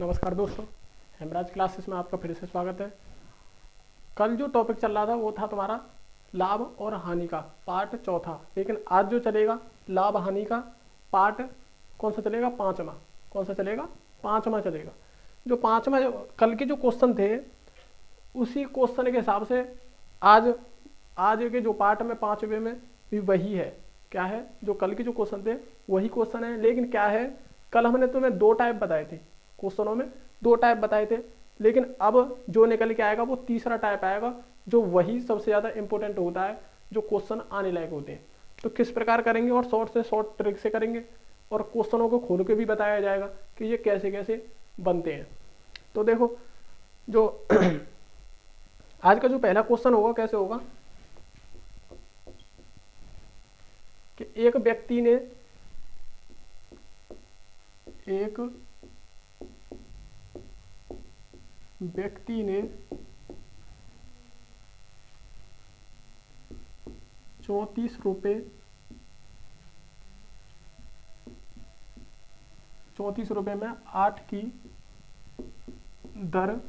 नमस्कार दोस्तों, हेमराज क्लासेस में आपका फिर से स्वागत है। कल जो टॉपिक चल रहा था वो था तुम्हारा लाभ और हानि का पार्ट चौथा, लेकिन आज जो चलेगा लाभ हानि का पार्ट कौन सा चलेगा? पांचवा। कौन सा चलेगा? पांचवा चलेगा। जो पांचवा कल के जो क्वेश्चन थे उसी क्वेश्चन के हिसाब से आज आज के जो पार्ट में पांचवे में भी वही है। क्या है? जो कल के जो क्वेश्चन थे वही क्वेश्चन है, लेकिन क्या है, कल हमने तुम्हें दो टाइप बताए थे, क्वेश्चनों में दो टाइप बताए थे, लेकिन अब जो निकल के आएगा वो तीसरा टाइप आएगा, जो वही सबसे ज़्यादा इंपॉर्टेंट होता है, जो क्वेश्चन आने लायक होते हैं। तो किस प्रकार करेंगे और शॉर्ट से शॉर्ट ट्रिक से करेंगे और क्वेश्चनों को खोल के भी बताया जाएगा कि ये कैसे कैसे बनते हैं। तो देखो, जो आज का जो पहला क्वेश्चन होगा कैसे होगा कि एक व्यक्ति ने 34 रुपये में 8 की दर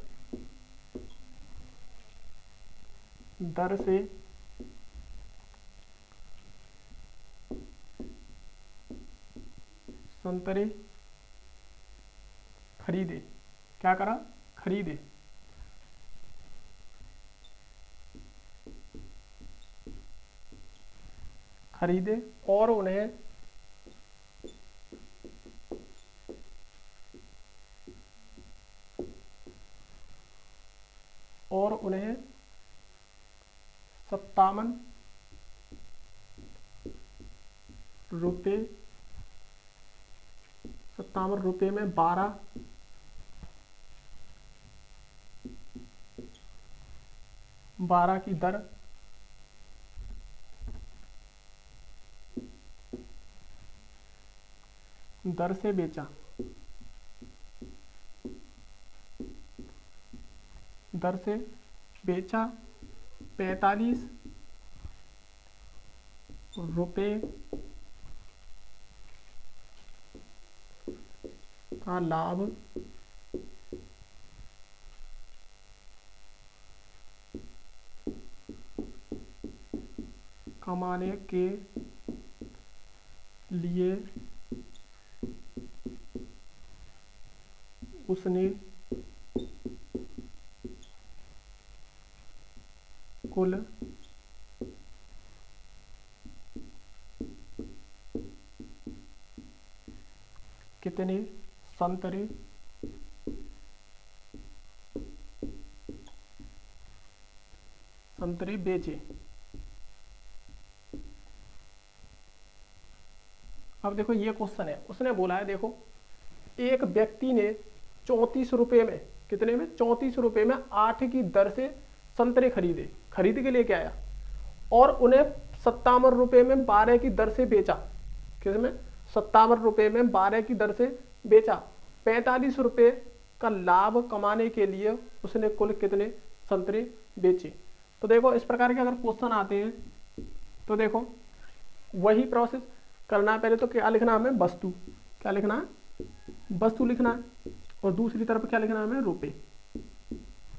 से संतरे खरीदे। क्या करा? खरीदे। और उन्हें ₹57 में 12 की दर से बेचा। 45 रुपये का लाभ कमाने के लिए उसने कुल कितने संतरे बेचे। अब देखो ये क्वेश्चन है, उसने बोला है, देखो एक व्यक्ति ने 34 रुपये में, कितने में? 34 रुपये में 8 की दर से संतरे खरीदे। खरीद के लेके आया और उन्हें 57 रुपये में 12 की दर से बेचा। किसमें? 57 रुपये में 12 की दर से बेचा। 45 रुपये का लाभ कमाने के लिए उसने कुल कितने संतरे बेचे। तो देखो इस प्रकार के अगर क्वेश्चन आते हैं तो देखो वही प्रोसेस करना है। पहले तो क्या लिखना है हमें? वस्तु। क्या लिखना है? वस्तु लिखना है। और दूसरी तरफ क्या लिखना है हमें? रुपए।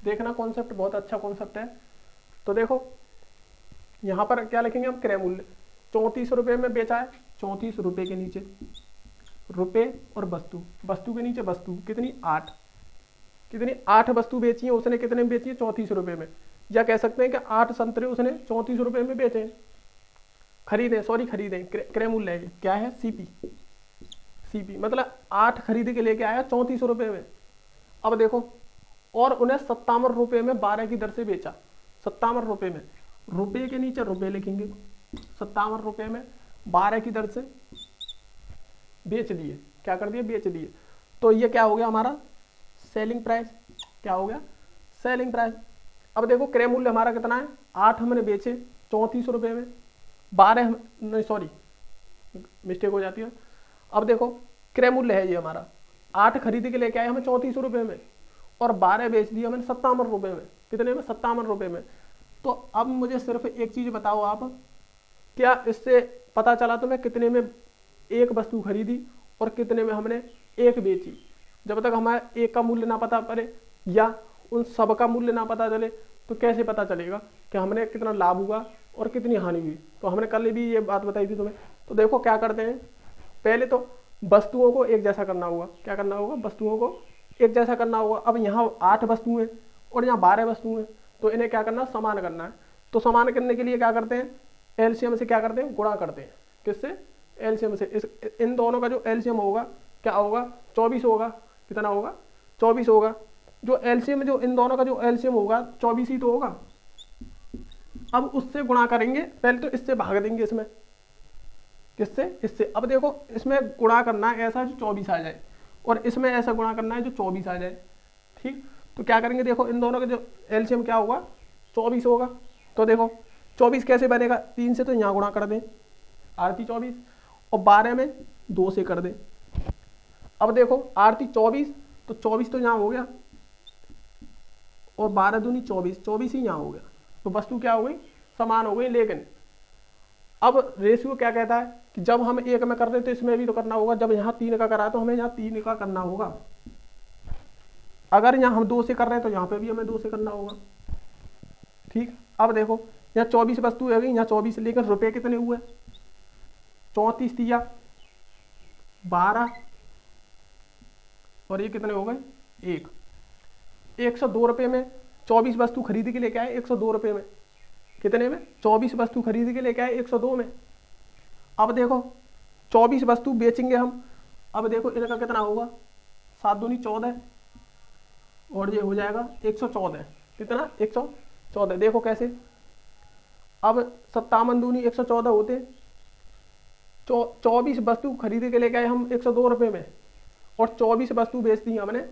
देखना कॉन्सेप्ट बहुत अच्छा कॉन्सेप्ट है। तो देखो यहाँ पर क्या लिखेंगे हम? क्रय मूल्य। 34 रुपये में बेचा है, 34 रुपये के नीचे रुपए और वस्तु, वस्तु के नीचे वस्तु कितनी? 8। कितनी? 8 वस्तु बेची है उसने। कितने में बेची है? 34 रुपये में। या कह सकते हैं कि 8 संतरे उसने 34 रुपये में बेचे, खरीदे, क्रय मूल्य है। क्या है? सीपी मतलब 8 खरीद के लेके आया 34 रुपये में। अब देखो, और उन्हें 57 रुपये में 12 की दर से बेचा। 57 रुपये में, रुपये के नीचे रुपये लिखेंगे। 57 रुपये में 12 की दर से बेच दिए। क्या कर दिए? बेच दिए। तो ये क्या हो गया हमारा? Selling price. क्या हो गया? Selling price. अब देखो क्रय मूल्य हमारा कितना है? 8 हमने बेचे 34 रुपये में, 12 नहीं सॉरी मिस्टेक हो जाती है। अब देखो क्रय मूल्य है ये हमारा, 8 खरीद के लेके आए हमें 34 रुपये में और 12 बेच दिए मैंने 57 रुपये में। कितने में? 57 रुपये में। तो अब मुझे सिर्फ एक चीज़ बताओ आप, क्या इससे पता चला तुम्हें कितने में एक वस्तु खरीदी और कितने में हमने एक बेची? जब तक हमारे एक का मूल्य ना पता पड़े या उन सब का मूल्य ना पता चले तो कैसे पता चलेगा कि हमने कितना लाभ हुआ और कितनी हानि हुई। तो हमने कल भी ये बात बताई थी तुम्हें। तो देखो क्या करते हैं, पहले तो वस्तुओं को एक जैसा करना होगा। क्या करना होगा, वस्तुओं को एक जैसा करना होगा। अब यहाँ 8 वस्तुएं और यहाँ 12 वस्तुएं, तो इन्हें क्या करना, समान करना है। तो समान करने के लिए क्या करते हैं, एलसीएम से क्या करते हैं, गुणा करते हैं। किससे, एलसीएम से। इन दोनों का जो एलसीएम होगा क्या होगा, 24 होगा। कितना होगा, 24 होगा। जो एलसीएम, जो इन दोनों का जो एलसीएम होगा 24 ही तो होगा। अब उससे गुणा करेंगे, पहले तो इससे भाग देंगे इसमें। किससे, इससे। अब देखो इसमें गुणा करना है ऐसा जो 24 आ जाए और इसमें ऐसा गुणा करना है जो 24 आ जाए। ठीक, तो क्या करेंगे, देखो इन दोनों का जो एलसीएम क्या होगा, 24 होगा। तो देखो 24 कैसे बनेगा, 3 से तो यहाँ गुणा कर दें, आरती 24, और 12 में 2 से कर दें। अब देखो आरती 24, तो 24 तो यहाँ हो गया और 12 दूनी 24, 24 ही यहाँ हो गया। तो वस्तु क्या हो गई, समान हो गई। लेकिन अब रेशियो क्या कहता है कि जब हम एक में कर रहे तो इसमें भी तो करना होगा। जब यहाँ 3 का करा तो हमें यहाँ 3 का करना होगा। अगर यहाँ हम 2 से कर रहे हैं तो यहाँ पे भी हमें 2 से करना होगा। ठीक, अब देखो यहाँ 24 वस्तु है गई, यहाँ 24, लेकिन रुपए कितने हुए, 34 दिया, 12 और ये कितने हो गए, 1। 102 रुपये में 24 वस्तु खरीद के लेके आए, 102 रुपये में। कितने में, 24 वस्तु खरीद के लेके आए 102 में। अब देखो 24 वस्तु बेचेंगे हम। अब देखो इनका कितना होगा, 7 दूनी 14 और ये हो जाएगा 114। कितना, 114। देखो कैसे, अब 57 दूनी 114 होते, 24 वस्तु खरीद के लेके आए हम 102 रुपये में और 24 वस्तु बेच दी हमने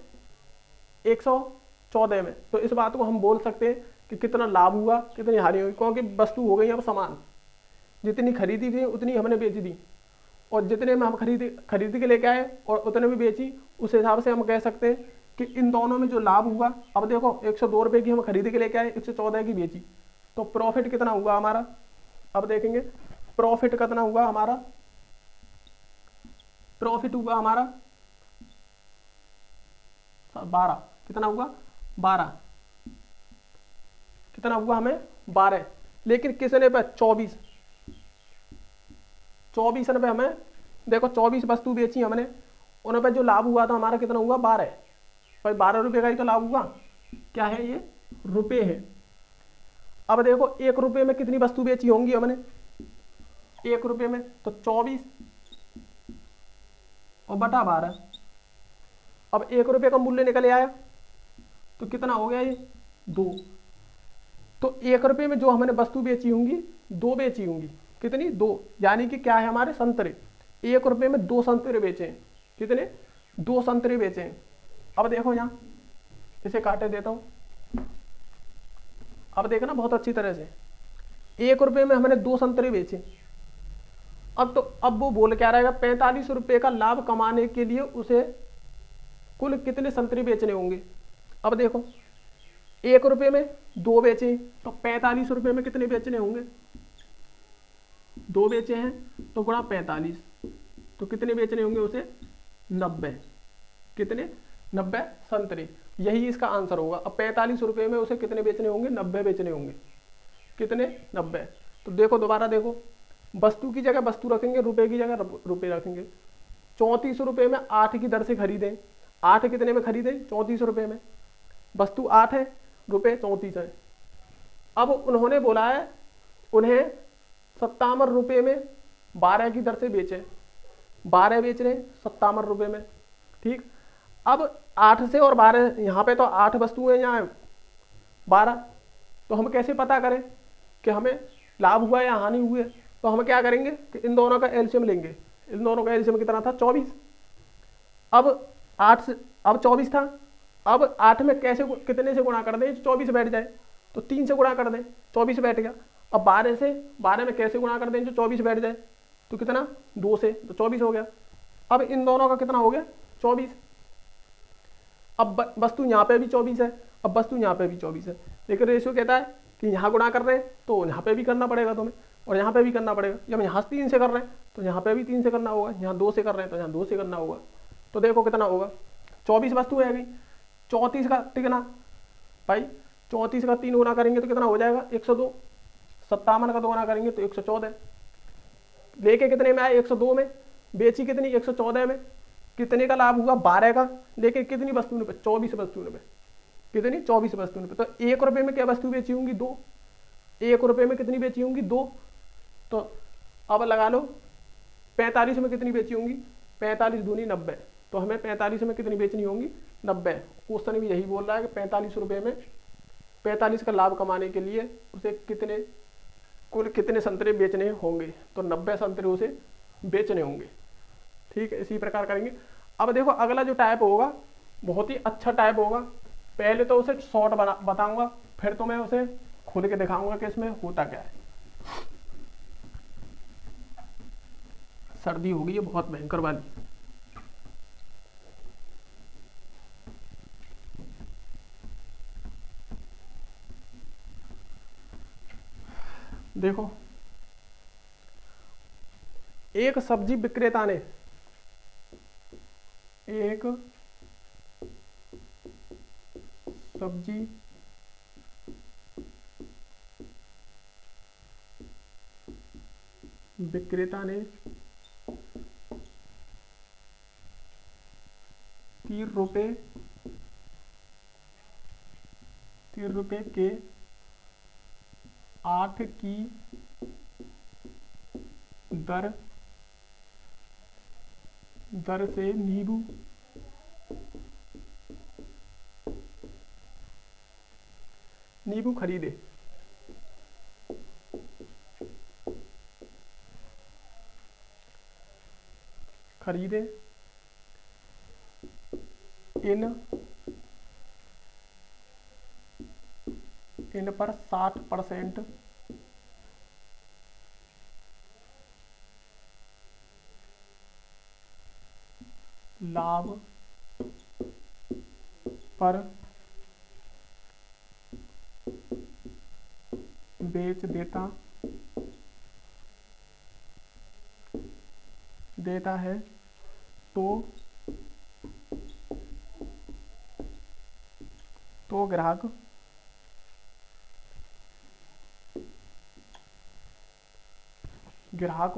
114 में। तो इस बात को हम बोल सकते हैं कि कितना लाभ हुआ, कितनी हानि हुई, क्योंकि वस्तु हो गई अब समान। जितनी खरीदी थी उतनी हमने बेच दी और जितने में हम खरीद के लेके आए और उतने में बेची, उस हिसाब से हम कह सकते हैं कि इन दोनों में जो लाभ हुआ। अब देखो 102 रुपये की हम खरीद के लेके आए, 114 की बेची, तो प्रॉफिट कितना हुआ हमारा। अब देखेंगे प्रॉफिट कितना हुआ हमारा, प्रॉफिट हुआ हमारा 12। कितना हुआ, 12। कितना हुआ हमें, 12। लेकिन किसने पे, 24। 24 रुपये हमें, देखो 24 वस्तु बेची हमने, उन पे जो लाभ हुआ था हमारा कितना हुआ, 12। भाई 12 रुपये का ही तो लाभ हुआ। क्या है ये, रुपए है। अब देखो 1 रुपये में कितनी वस्तु बेची होंगी हमने, 1 रुपये में तो 24 और बटा 12। अब 1 रुपये का मूल्य निकल आया तो कितना हो गया ये, 2। तो 1 रुपये में जो हमने वस्तु बेची होंगी 2 बेची होंगी। कितनी, 2। यानी कि क्या है हमारे, संतरे। 1 रुपये में 2 संतरे बेचे हैं। कितने, 2 संतरे बेचे हैं। अब देखो यहाँ इसे काटे देता हूं। अब देखना बहुत अच्छी तरह से, 1 रुपये में हमने 2 संतरे बेचे। अब वो बोल क्या रहेगा, 45 रुपये का लाभ कमाने के लिए उसे कुल कितने संतरे बेचने होंगे। अब देखो 1 रुपये में 2 बेचे तो 45 रुपये में कितने बेचने होंगे, 2 बेचे हैं तो गुणा 45, तो कितने बेचने होंगे उसे, 90। कितने, 90 संतरे। यही इसका आंसर होगा। अब 45 रुपये में उसे कितने बेचने होंगे, 90 बेचने होंगे। कितने, 90। तो देखो दोबारा देखो, वस्तु की जगह वस्तु रखेंगे, रुपए की जगह रुपए रखेंगे। 34 रुपये में 8 की दर से खरीदें। 8 कितने में खरीदें, 34 रुपये में। वस्तु 8 है, रुपए 34 है। अब उन्होंने बोला है उन्हें 57 रुपये में 12 की दर से बेचे। 12 बेच रहे हैं 57 रुपये में। ठीक, अब 8 से और 12, यहाँ पे तो 8 वस्तुएं, यहाँ 12, तो हम कैसे पता करें कि हमें लाभ हुआ या हानि हुई है। तो हम क्या करेंगे कि इन दोनों का एलसीएम लेंगे। इन दोनों का एलसीएम कितना था, 24। अब 8 से, अब 24 था, अब 8 में कैसे, कितने से गुणा कर दें, 24 बैठ जाए, तो 3 से गुणा कर दें, 24 बैठ गया। अब 12 से, 12 में कैसे गुणा कर दें जो 24 बैठ जाए, तो कितना, 2 से, तो 24 हो गया। अब इन दोनों का कितना हो गया, 24। अब वस्तु यहाँ पे भी 24 है, अब वस्तु यहाँ पे भी 24 है, लेकिन रेशियो कहता है कि यहाँ गुणा कर रहे हैं तो यहाँ पे भी करना पड़ेगा तुम्हें, और यहाँ पे भी करना पड़ेगा। जब यहाँ 3 से कर रहे हैं तो यहाँ पे भी 3 से करना होगा, यहाँ 2 से कर रहे हैं तो यहाँ 2 से करना होगा। तो देखो कितना होगा, 24 वस्तु है गई। 34 का टिकना भाई, 34 का 3 गुना करेंगे तो कितना हो जाएगा 102। 57 का 2 गुना करेंगे तो 114। लेके कितने में आए 102 में, बेची कितनी 114 में, कितने का लाभ हुआ 12 का। लेके कितनी वस्तुओं पे 24 वस्तुओं पे, कितनी 24 वस्तुओं पे। तो 1 रुपये में क्या वस्तु बेची होंगी 2, 1 रुपये में कितनी बेची होंगी 2। तो अब लगा लो 45 में कितनी बेची होंगी, 45 दूनी 90। तो हमें 45 में कितनी बेचनी होंगी 90। क्वेश्चन भी यही बोल रहा है कि 45 रुपये में 45 का लाभ कमाने के लिए उसे कितने कुल कितने संतरे बेचने होंगे। तो 90 संतरे उसे बेचने होंगे। ठीक है, इसी प्रकार करेंगे। अब देखो अगला जो टाइप होगा बहुत ही अच्छा टाइप होगा। पहले तो उसे शॉर्ट बताऊंगा, फिर तो मैं उसे खुद के दिखाऊंगा कि इसमें होता क्या है। सर्दी हो गई है बहुत भयंकर वाली। देखो एक सब्जी विक्रेता ने एक सब्जी विक्रेता ने 30 रुपए के 8 की दर से नींबू खरीदे। इन पर 60% लाभ पर बेच देता है तो ग्राहक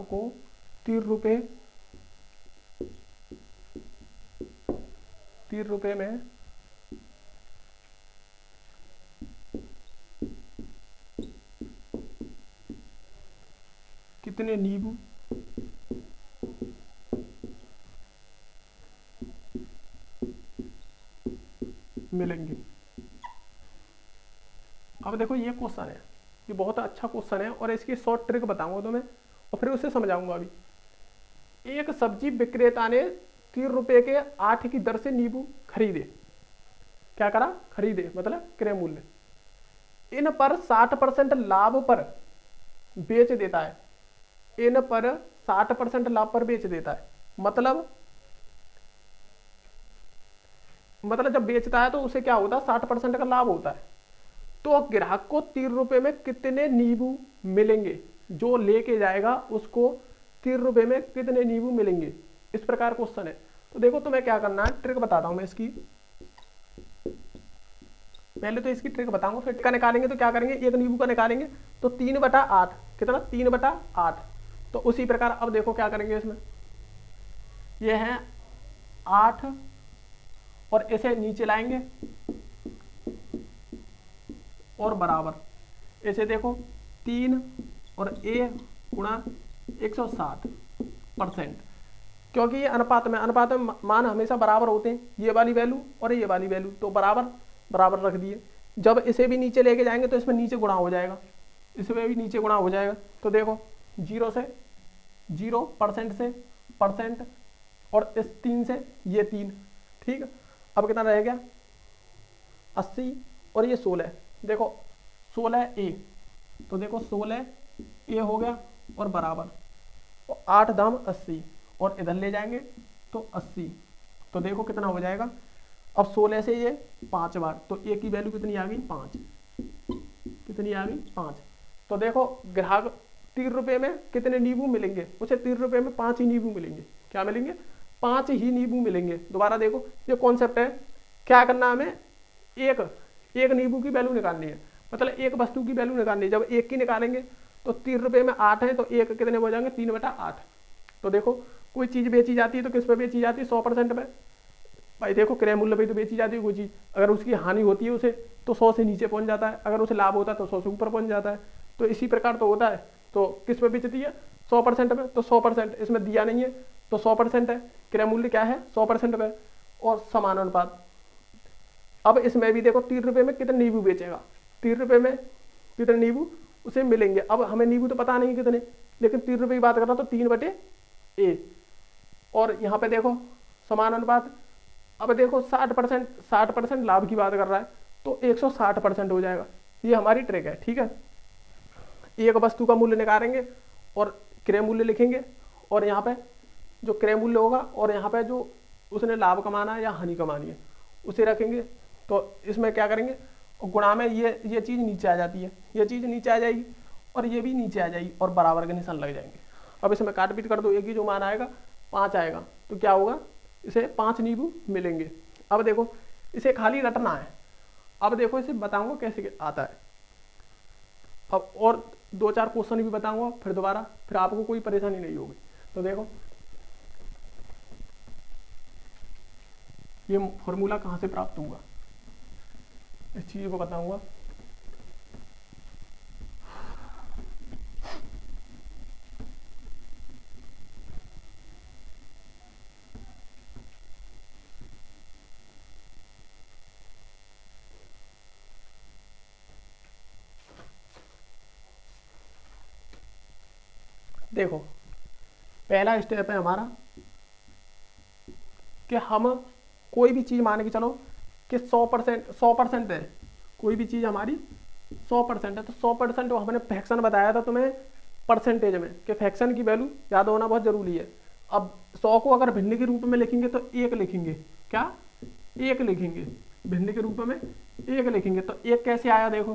को 30 रुपए में कितने नींबू मिलेंगे। अब देखो ये क्वेश्चन है, ये बहुत अच्छा क्वेश्चन है और इसकी शॉर्ट ट्रिक बताऊंगा तुम्हें और फिर उसे समझाऊंगा। अभी एक सब्जी विक्रेता ने 30 रुपए के 8 की दर से नींबू खरीदे। क्या करा, खरीदे मतलब क्रय मूल्य। इन पर 60% लाभ पर बेच देता है। इन पर 60% लाभ पर बेच देता है मतलब जब बेचता है तो उसे क्या होता है 60% का लाभ होता है। तो ग्राहक को 30 रुपए में कितने नींबू मिलेंगे, जो लेके जाएगा उसको 30 रुपए में कितने नींबू मिलेंगे, इस प्रकार क्वेश्चन है। तो देखो तुम्हें क्या करना है, ट्रिक बताता हूं मैं इसकी। पहले तो इसकी ट्रिक बताऊंगा, फिर का निकालेंगे तो क्या करेंगे, एक नींबू का निकालेंगे तो 3/8 कितना 3/8। तो उसी प्रकार अब देखो क्या करेंगे इसमें, ये है 8 और इसे नीचे लाएंगे और बराबर इसे देखो 3 और a गुणा 160%। क्योंकि ये अनुपात में मान हमेशा बराबर होते हैं, ये वाली वैल्यू और ये वाली वैल्यू, तो बराबर रख दिए। जब इसे भी नीचे लेके जाएंगे तो इसमें नीचे गुणा हो जाएगा, इसमें भी नीचे गुणा हो जाएगा। तो देखो 0 से 0% से परसेंट और इस 3 से ये 3। ठीक है, अब कितना रह गया 80 और ये 16। देखो 16a, तो देखो 16a हो गया और बराबर 8 दाम 80 और इधर ले जाएंगे तो 80। तो देखो कितना हो जाएगा, अब 16 से ये 5 बार, तो a की वैल्यू कितनी आ गई 5, कितनी आ गई 5। तो देखो ग्राहक 30 रुपए में कितने नींबू मिलेंगे, उसे 30 रुपए में 5 ही नींबू मिलेंगे। क्या मिलेंगे 5 ही नींबू मिलेंगे। दोबारा देखो, ये कॉन्सेप्ट है, क्या करना हमें, एक नींबू की वैल्यू निकालनी है, मतलब एक वस्तु की वैल्यू निकालनी है। जब एक की निकालेंगे तो 3 रुपये में 8 है, तो एक कितने हो जाएंगे, 3/8। तो देखो कोई चीज़ बेची जाती है तो किस पे बेची जाती है, 100% पे। भाई देखो क्रय मूल्य पे तो बेची जाती है कोई चीज़, अगर उसकी हानि होती है उसे तो 100 से नीचे पहुंच जाता है, अगर उसे लाभ होता है तो 100 से ऊपर पहुंच जाता है। तो इसी प्रकार तो होता है। तो किस पे बेचती है, 100% पे, तो 100% इसमें दिया नहीं है तो 100% है, क्रय मूल्य क्या है 100% पे, और समानुपात। अब इसमें भी देखो 3 रुपये में कितने नींबू बेचेगा, 3 रुपये में कितने नींबू उसे मिलेंगे। अब हमें नींबू तो पता नहीं कितने, लेकिन 3 रुपये की बात कर रहा तो 3/a, और यहाँ पे देखो समानुपात। अब देखो 60% लाभ की बात कर रहा है तो 160% हो जाएगा। ये हमारी ट्रिक है, ठीक है। एक वस्तु का मूल्य निकालेंगे और क्रय मूल्य लिखेंगे, और यहाँ पे जो क्रय मूल्य होगा और यहाँ पे जो उसने लाभ कमाना है या हानि कमानी है उसे रखेंगे। तो इसमें क्या करेंगे, गुणा में ये चीज़ नीचे आ जाती है, ये चीज़ नीचे आ जाएगी और ये भी नीचे आ जाएगी और बराबर के निशान लग जाएंगे। अब इसमें काट पीट कर दो, एक ही जो मान आएगा 5 आएगा, तो क्या होगा, इसे 5 नींबू मिलेंगे। अब देखो इसे खाली रटना है। अब देखो इसे बताऊंगा कैसे आता है। अब और 2-4 क्वेश्चन भी बताऊंगा फिर दोबारा, फिर आपको कोई परेशानी नहीं होगी। तो देखो ये फॉर्मूला कहाँ से प्राप्त हुआ, इस चीज़ को बताऊंगा। देखो पहला स्टेप है हमारा कि हम कोई भी चीज़ मान के चलो कि 100% है, कोई भी चीज़ हमारी 100% है, तो 100% हमने फ्रैक्शन बताया था तुम्हें परसेंटेज में, कि फ्रैक्शन की वैल्यू याद होना बहुत ज़रूरी है। अब 100 को अगर भिन्न के रूप में लिखेंगे तो 1 लिखेंगे, क्या 1 लिखेंगे, भिन्न के रूप में 1 लिखेंगे। तो 1 कैसे आया, देखो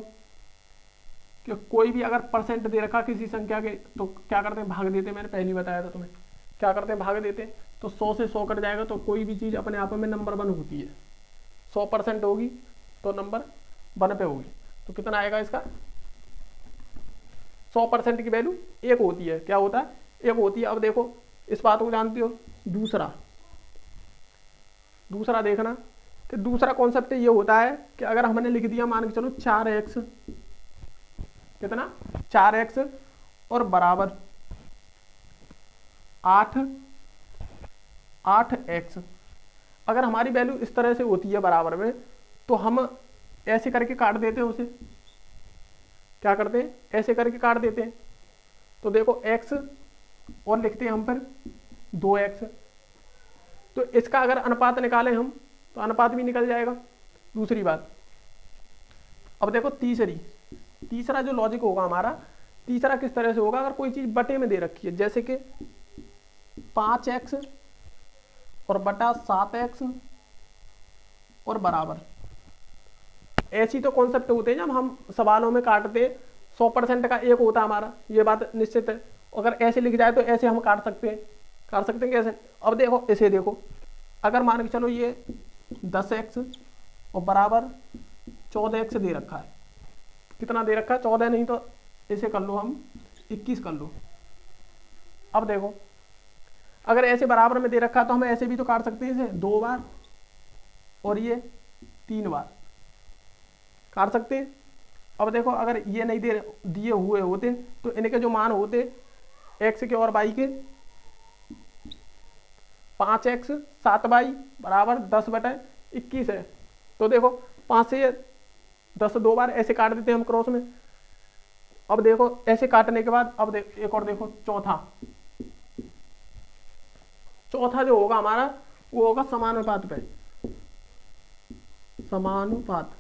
कि कोई भी अगर परसेंट दे रखा किसी संख्या के तो क्या करते हैं, भाग देते हैं। मैंने पहले ही बताया था तुम्हें, क्या करते हैं, भाग देते हैं। तो 100 से 100 कट जाएगा तो कोई भी चीज़ अपने आप में नंबर 1 होती है। 100% होगी तो नंबर 1 पे होगी, तो कितना आएगा इसका, 100% की वैल्यू 1 होती है, क्या होता है, 1 होती है। अब देखो इस बात को जानते हो। दूसरा देखना कि दूसरा कॉन्सेप्ट ये होता है कि अगर हमने लिख दिया मान के चलो 4x, कितना 4x और बराबर 8x, अगर हमारी वैल्यू इस तरह से होती है बराबर में, तो हम ऐसे करके काट देते हैं उसे, क्या करते हैं, ऐसे करके काट देते हैं। तो देखो x और लिखते हैं हम पर 2x, तो इसका अगर अनुपात निकालें हम तो अनुपात भी निकल जाएगा। दूसरी बात, अब देखो तीसरा जो लॉजिक होगा हमारा, तीसरा किस तरह से होगा, अगर कोई चीज़ बटे में दे रखी है, जैसे कि 5x और बटा 7x और बराबर, ऐसी तो कॉन्सेप्ट होते हैं जब हम सवालों में काटते 100% का 1 होता है हमारा, ये बात निश्चित है। अगर ऐसे लिख जाए तो ऐसे हम काट सकते हैं कैसे। अब देखो इसे देखो, अगर मान के चलो ये 10x और बराबर 14x दे रखा है, कितना दे रखा है 14, नहीं तो ऐसे कर लो हम 21 कर लो। अब देखो अगर ऐसे बराबर में दे रखा है तो हम ऐसे भी तो काट सकते हैं, इसे 2 बार और ये 3 बार काट सकते हैं। अब देखो अगर ये नहीं दिए हुए होते तो इनके जो मान होते x के और y के, 5x 7y बराबर 10/21 है। तो देखो 5 से 10 2 बार ऐसे काट देते हैं हम क्रॉस में। अब देखो ऐसे काटने के बाद अब एक और देखो चौथा जो होगा हमारा वो होगा समानुपात पे, समानुपात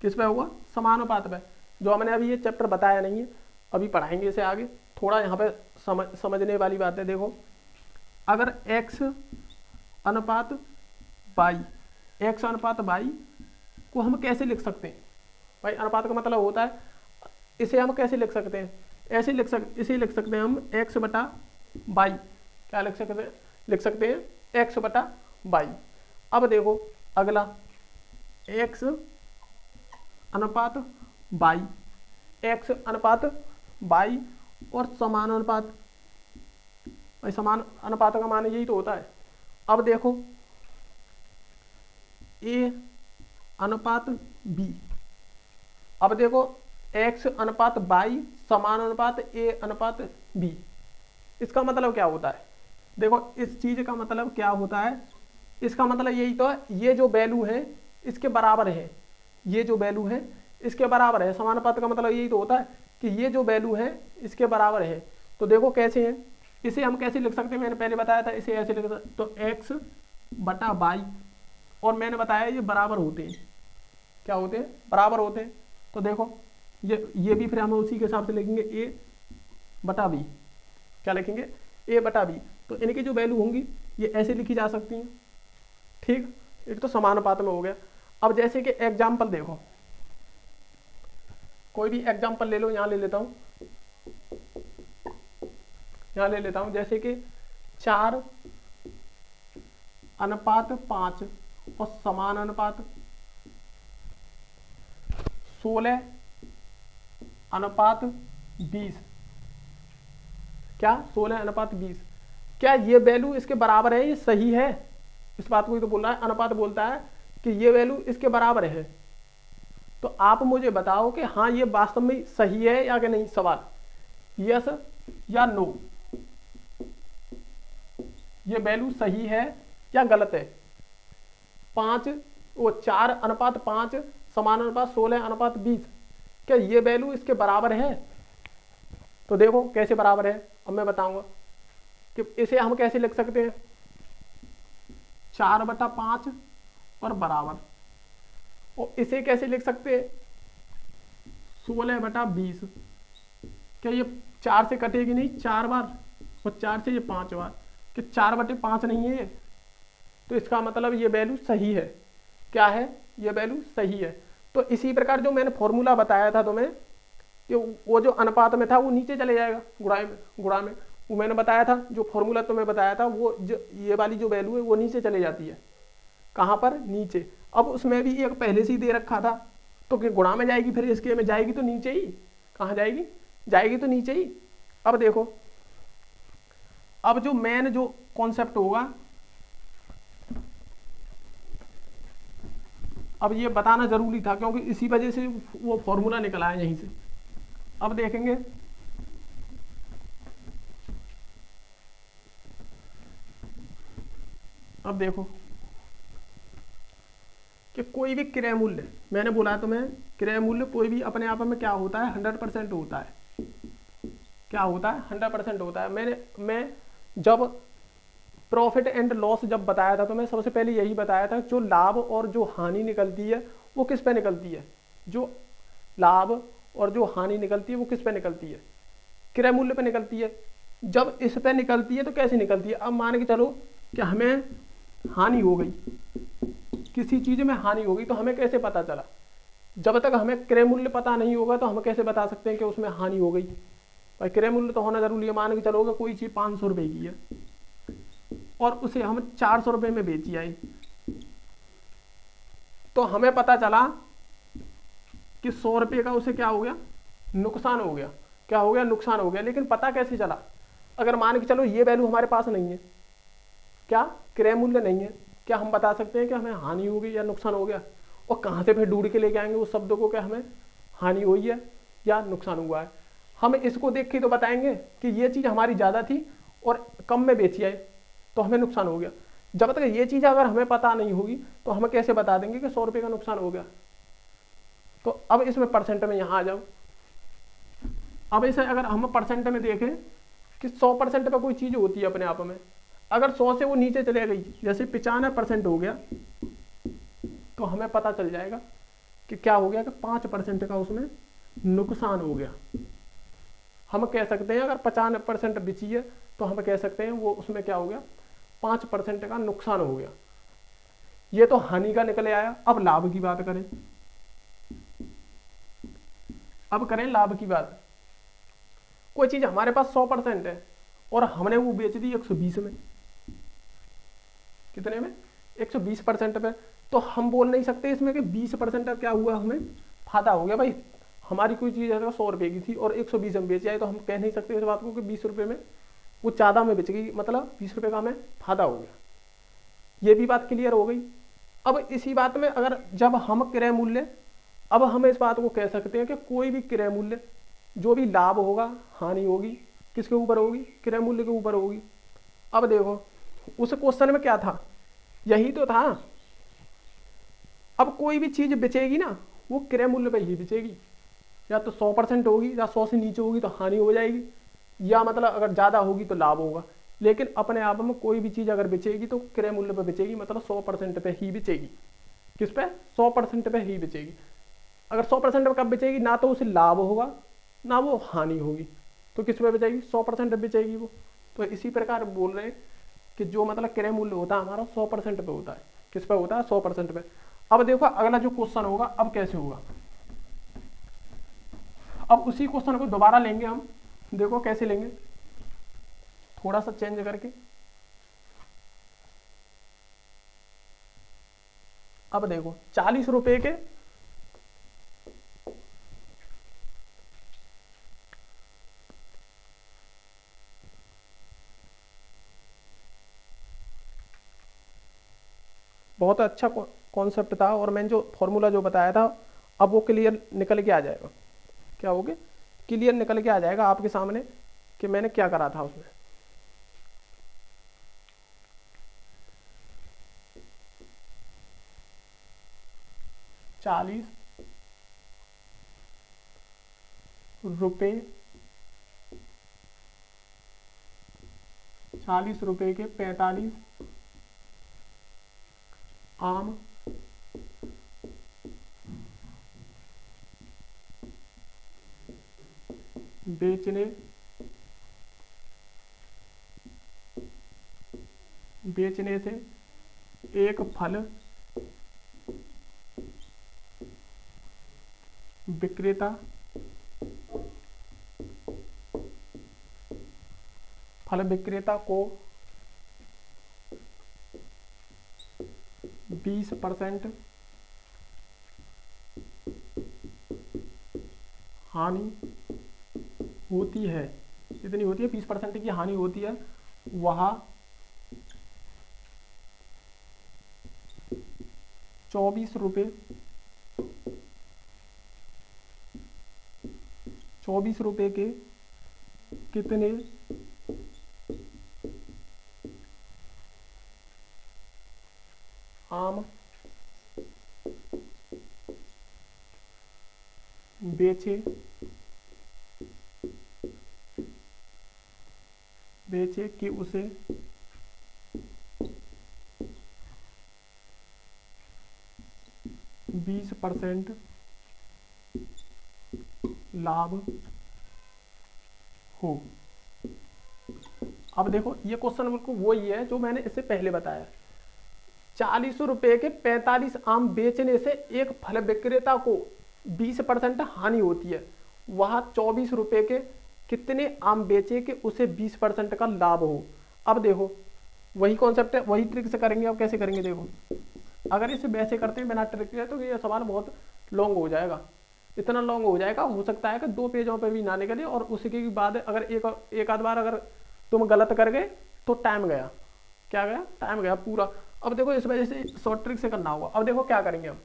किस पे होगा, समानुपात पे, जो हमने अभी ये चैप्टर बताया नहीं है, अभी पढ़ाएंगे इसे आगे। थोड़ा यहाँ पे समझने वाली बात है। देखो अगर x अनुपात y को हम कैसे लिख सकते हैं, भाई अनुपात का मतलब होता है, इसे हम कैसे लिख सकते हैं, इसे लिख सकते हैं हम x/y, क्या लिख सकते हैं x बटा वाई। अब देखो अगला x अनुपात वाई, x अनुपात वाई और समान अनुपात, भाई समान अनुपात का मान यही तो होता है। अब देखो a अनुपात b, अब देखो x अनुपात y समान अनुपात a अनुपात b, इसका मतलब क्या होता है? देखो इस चीज का मतलब क्या होता है, इसका मतलब यही तो है, ये जो वैल्यू है इसके बराबर है, ये जो वैल्यू है इसके बराबर है। समानुपात का मतलब यही तो होता है कि ये जो वैल्यू है इसके बराबर है। तो देखो कैसे है, इसे हम कैसे लिख सकते हैं, मैंने पहले बताया था, इसे ऐसे लिख सकते, तो x बटा वाई, और मैंने बताया ये बराबर होते हैं, क्या होते हैं, बराबर होते हैं। तो देखो ये भी फिर हम उसी के हिसाब से लिखेंगे a बटा b, क्या लिखेंगे, a बटा b। तो इनकी जो वैल्यू होंगी ये ऐसे लिखी जा सकती हैं, ठीक। ये तो समानुपात में हो गया। अब जैसे कि एग्जाम्पल देखो, कोई भी एग्जाम्पल ले लो, यहाँ ले लेता हूँ, यहाँ ले लेता हूँ, जैसे कि 4 अनुपात 5 और समान अनुपात 16 अनुपात 20, क्या 16 अनुपात 20, क्या ये वैल्यू इसके बराबर है, ये सही है? इस बात को ही तो बोल रहा है, अनुपात बोलता है कि ये वैल्यू इसके बराबर है। तो आप मुझे बताओ कि हाँ ये वास्तव में सही है या कि नहीं, सवाल यस या नो, ये वैल्यू सही है या गलत है? 4 अनुपात 5 समान अनुपात 16 अनुपात 20, क्या ये वैल्यू इसके बराबर है? तो देखो कैसे बराबर है, अब मैं बताऊंगा कि इसे हम कैसे लिख सकते हैं, 4 बटा 5 और बराबर, और इसे कैसे लिख सकते हैं, 16 बटा 20, क्या ये 4 से कटेगी नहीं 4 बार, और 4 से ये 5 बार, कि 4 बटे 5 नहीं है ये? तो इसका मतलब ये वैल्यू सही है, क्या है, ये वैल्यू सही है। तो इसी प्रकार जो मैंने फॉर्मूला बताया था तुम्हें कि वो जो अनुपात में था वो नीचे चले जाएगा, गुणा में वो मैंने बताया था, जो फॉर्मूला तुम्हें बताया था वो ये वाली जो वैल्यू है वो नीचे चले जाती है, कहाँ पर, नीचे। अब उसमें भी एक पहले से ही दे रखा था, तो कि गुणा में जाएगी, फिर इसके में जाएगी तो नीचे ही, कहाँ जाएगी, जाएगी तो नीचे ही। अब देखो, अब जो मेन जो कॉन्सेप्ट होगा, अब ये बताना जरूरी था क्योंकि इसी वजह से वो फॉर्मूला निकला है यहीं से। अब देखेंगे अब देखो कि कोई भी क्रय मूल्य, मैंने बोला तुम्हें क्रय मूल्य कोई भी अपने आप में क्या होता है, 100% होता है, क्या होता है, 100% होता है। मैं जब प्रॉफिट एंड लॉस जब बताया था तो मैं सबसे पहले यही बताया था, जो लाभ और जो हानि निकलती है वो किस पे निकलती है, जो लाभ और जो हानि निकलती है वो किस पे निकलती है, क्रय मूल्य पे निकलती है। जब इस पे निकलती है तो कैसे निकलती है, अब मान के चलो कि हमें हानि हो गई, किसी चीज में हानि हो गई, तो हमें कैसे पता चला, जब तक हमें क्रय मूल्य पता नहीं होगा तो हम कैसे बता सकते हैं कि उसमें हानि हो गई, भाई क्रय मूल्य तो होना जरूरी है। मान के चलोगे कोई चीज 500 रुपए की है और उसे हम 400 रुपए में बेची आई, तो हमें पता चला कि 100 रुपये का उसे क्या हो गया, नुकसान हो गया, क्या हो गया, नुकसान हो गया। लेकिन पता कैसे चला, अगर मान के चलो ये वैल्यू हमारे पास नहीं है, क्या क्रय मूल्य नहीं है, क्या हम बता सकते हैं कि हमें हानि हो गई या नुकसान हो गया? और कहाँ से फिर ढूंढ के लेके आएंगे उस शब्दों को, क्या हमें हानि हुई है या नुकसान हुआ है? हम इसको देख के तो बताएंगे कि ये चीज़ हमारी ज़्यादा थी और कम में बेची है तो हमें नुकसान हो गया। जब तक ये चीज़ अगर हमें पता नहीं होगी तो हम कैसे बता देंगे कि 100 रुपये का नुकसान हो गया? तो अब इसमें परसेंट में यहाँ आ जाओ। अब इसे अगर हम परसेंट में देखें कि 100% पे कोई चीज़ होती है अपने आप में, अगर 100 से वो नीचे चले गई, जैसे 95% हो गया, तो हमें पता चल जाएगा कि क्या हो गया, कि 5% का उसमें नुकसान हो गया। हम कह सकते हैं अगर 95% बिची है तो हम कह सकते हैं वो उसमें क्या हो गया, 5% का नुकसान हो गया। ये तो हानि का निकले आया। अब लाभ की बात करें, अब करें लाभ की बात। कोई चीज हमारे पास 100% है और हमने वो बेच दी 120 में। कितने में? 120% पे। तो हम बोल नहीं सकते इसमें कि 20% का क्या हुआ, हमें फायदा हो गया भाई। हमारी कोई चीज़ है 100 रुपये की थी और 120 हम बेच आए, तो हम कह नहीं सकते इस बात को कि 20 रुपये में वो ज़्यादा में बेच गई, मतलब 20 रुपये का हमें फायदा हो गया। ये भी बात क्लियर हो गई। अब इसी बात में अगर जब हम क्रय मूल्य, अब हम इस बात को कह सकते हैं कि कोई भी क्रय मूल्य जो भी लाभ होगा हानि होगी किसके ऊपर होगी? क्रय मूल्य के ऊपर होगी। अब देखो उस क्वेश्चन में क्या था, यही तो था। अब कोई भी चीज बेचेगी ना वो क्रय मूल्य पर ही बेचेगी, या तो 100% होगी या 100 से नीचे होगी तो हानि हो जाएगी, या मतलब अगर ज्यादा होगी तो लाभ होगा। लेकिन अपने आप में कोई भी चीज अगर बेचेगी तो क्रय मूल्य पर बेचेगी, मतलब 100% पे ही बेचेगी। किस पे? 100% पे ही बेचेगी। अगर 100% पे कब बेचेगी? ना तो उसे लाभ होगा ना वो हानि होगी, तो किस पे बेचेगी? 100% पे बेचेगी वो। तो इसी प्रकार बोल रहे हैं कि जो मतलब क्रय मूल्य होता है हमारा 100% पे होता है। किस पे होता है? 100% पे। अब देखो अगला जो क्वेश्चन होगा अब कैसे होगा। अब उसी क्वेश्चन को दोबारा लेंगे हम, देखो कैसे लेंगे, थोड़ा सा चेंज करके। अब देखो 40 रुपए के बहुत अच्छा कॉन्सेप्ट था और मैंने जो फॉर्मूला जो बताया था अब वो क्लियर निकल के आ जाएगा। क्या होगा? क्लियर निकल के आ जाएगा आपके सामने कि मैंने क्या करा था उसमें। ₹40 के 45 आम बेचने से एक फल विक्रेता को 20% हानि होती है। कितनी होती है? 20% की हानि होती है। वह 24 रुपए के कितने आम बेचे कि उसे 20% लाभ हो। अब देखो ये क्वेश्चन बिल्कुल वही है जो मैंने इससे पहले बताया। 40 रुपए के 45 आम बेचने से एक फल विक्रेता को 20% हानि होती है। वह 24 रुपए के कितने आम बेचे कि उसे 20% का लाभ हो। अब देखो वही कॉन्सेप्ट है, वही ट्रिक से करेंगे। अब कैसे करेंगे देखो, अगर इसे वैसे करते हैं बिना ट्रिक के तो ये सवाल बहुत लॉन्ग हो जाएगा। इतना लॉन्ग हो जाएगा, हो सकता है कि 2 पेजों पे भी ना निकले, और उसके बाद अगर एक आध बार अगर तुम गलत कर गए तो टाइम गया। क्या गया? टाइम गया पूरा। अब देखो इस वजह से शॉर्ट ट्रिक से करना होगा। अब देखो क्या करेंगे हम,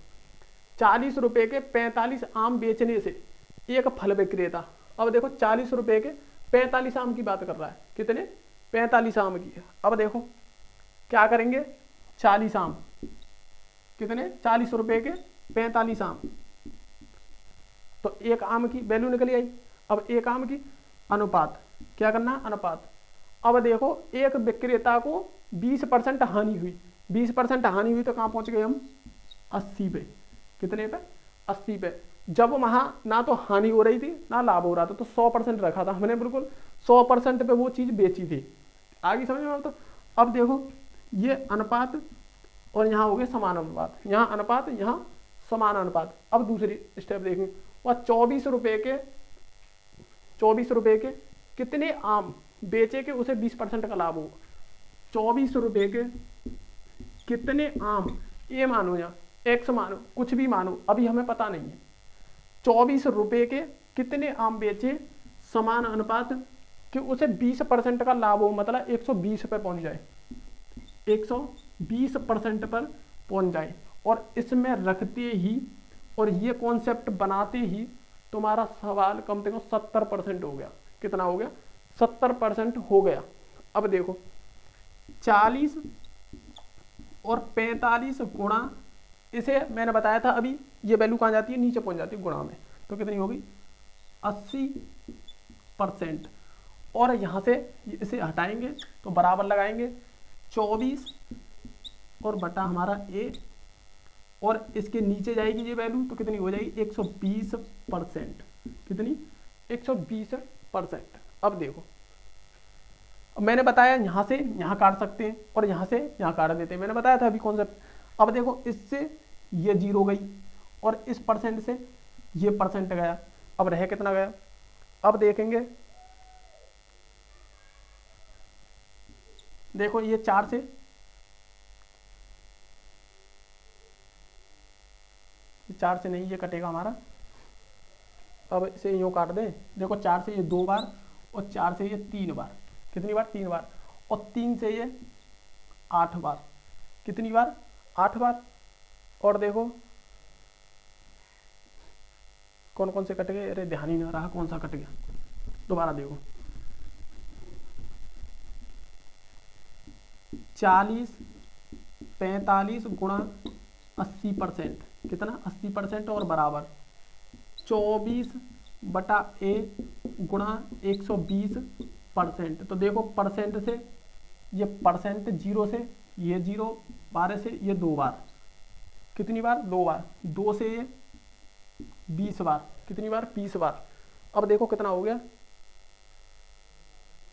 40 रुपए के 45 आम बेचने से एक फल विक्रेता। अब देखो 40 रुपए के 45 आम की बात कर रहा है। कितने? 45 आम की। अब देखो क्या करेंगे, 40 आम कितने? 40 रुपए के 45 आम, तो एक आम की वैल्यू निकली आई। अब एक आम की अनुपात क्या करना? अनुपात। अब देखो एक विक्रेता को 20% हानि हुई। 20% हानि हुई तो कहाँ पहुंच गए हम? 80 पे। कितने पे? 80 पे। जब वहां ना तो हानि हो रही थी ना लाभ हो रहा था, तो 100% रखा था हमने, बिल्कुल 100% पे वो चीज बेची थी। आगे समझ में? तो अब देखो ये अनुपात और यहाँ हो गए समान अनुपात, यहाँ अनुपात यहाँ समान अनुपात। अब दूसरी स्टेप देखें, वह 24 रुपए के कितने आम बेचे कि उसे 20% का लाभ हो। 24 रुपए के कितने आम, ये मानो या एक्स मानो, कुछ भी मानो, अभी हमें पता नहीं है। 24 रुपए के कितने आम बेचे समान अनुपात कि उसे 20% का लाभ हो, मतलब 120 पे पहुंच जाए, 120% पर पहुंच जाए। और इसमें रखते ही और ये कॉन्सेप्ट बनाते ही तुम्हारा सवाल कम से कम 70% हो गया। कितना हो गया? 70% हो गया। अब देखो 40 और 45 गुणा, इसे मैंने बताया था अभी, ये वैल्यू कहाँ जाती है? नीचे पहुंच जाती है गुणा में। तो कितनी होगी? 80%। और यहाँ से इसे हटाएंगे तो बराबर लगाएंगे 24 और बटा हमारा ए, और इसके नीचे जाएगी ये वैल्यू तो कितनी हो जाएगी? 120%। कितनी? 120%। अब देखो, अब मैंने बताया यहाँ से यहाँ काट सकते हैं और यहाँ से यहाँ काट देते हैं, मैंने बताया था अभी कॉन्सेप्ट। अब देखो इससे ये 0 गई और इस परसेंट से ये परसेंट गया, अब रह कितना गया? अब देखेंगे, देखो ये 4 से, ये 4 से नहीं, ये कटेगा हमारा। अब इसे यूँ काट दें, देखो 4 से ये 2 बार और 4 से ये 3 बार। कितनी बार? 3 बार। और 3 से ये 8 बार। कितनी बार? 8 बार। और देखो कौन कौन से कट गए? अरे ध्यान ही नहीं रहा कौन सा कट गया, दोबारा देखो। 40 45 गुणा 80%। कितना? 80% और बराबर 24 बटा ए गुणा 120%। तो देखो परसेंट से ये परसेंट, 0 से ये 0, 12 से ये 2 बार। कितनी बार? 2 बार। 2 से ये 20 बार। कितनी बार? 20 बार। अब देखो कितना हो गया।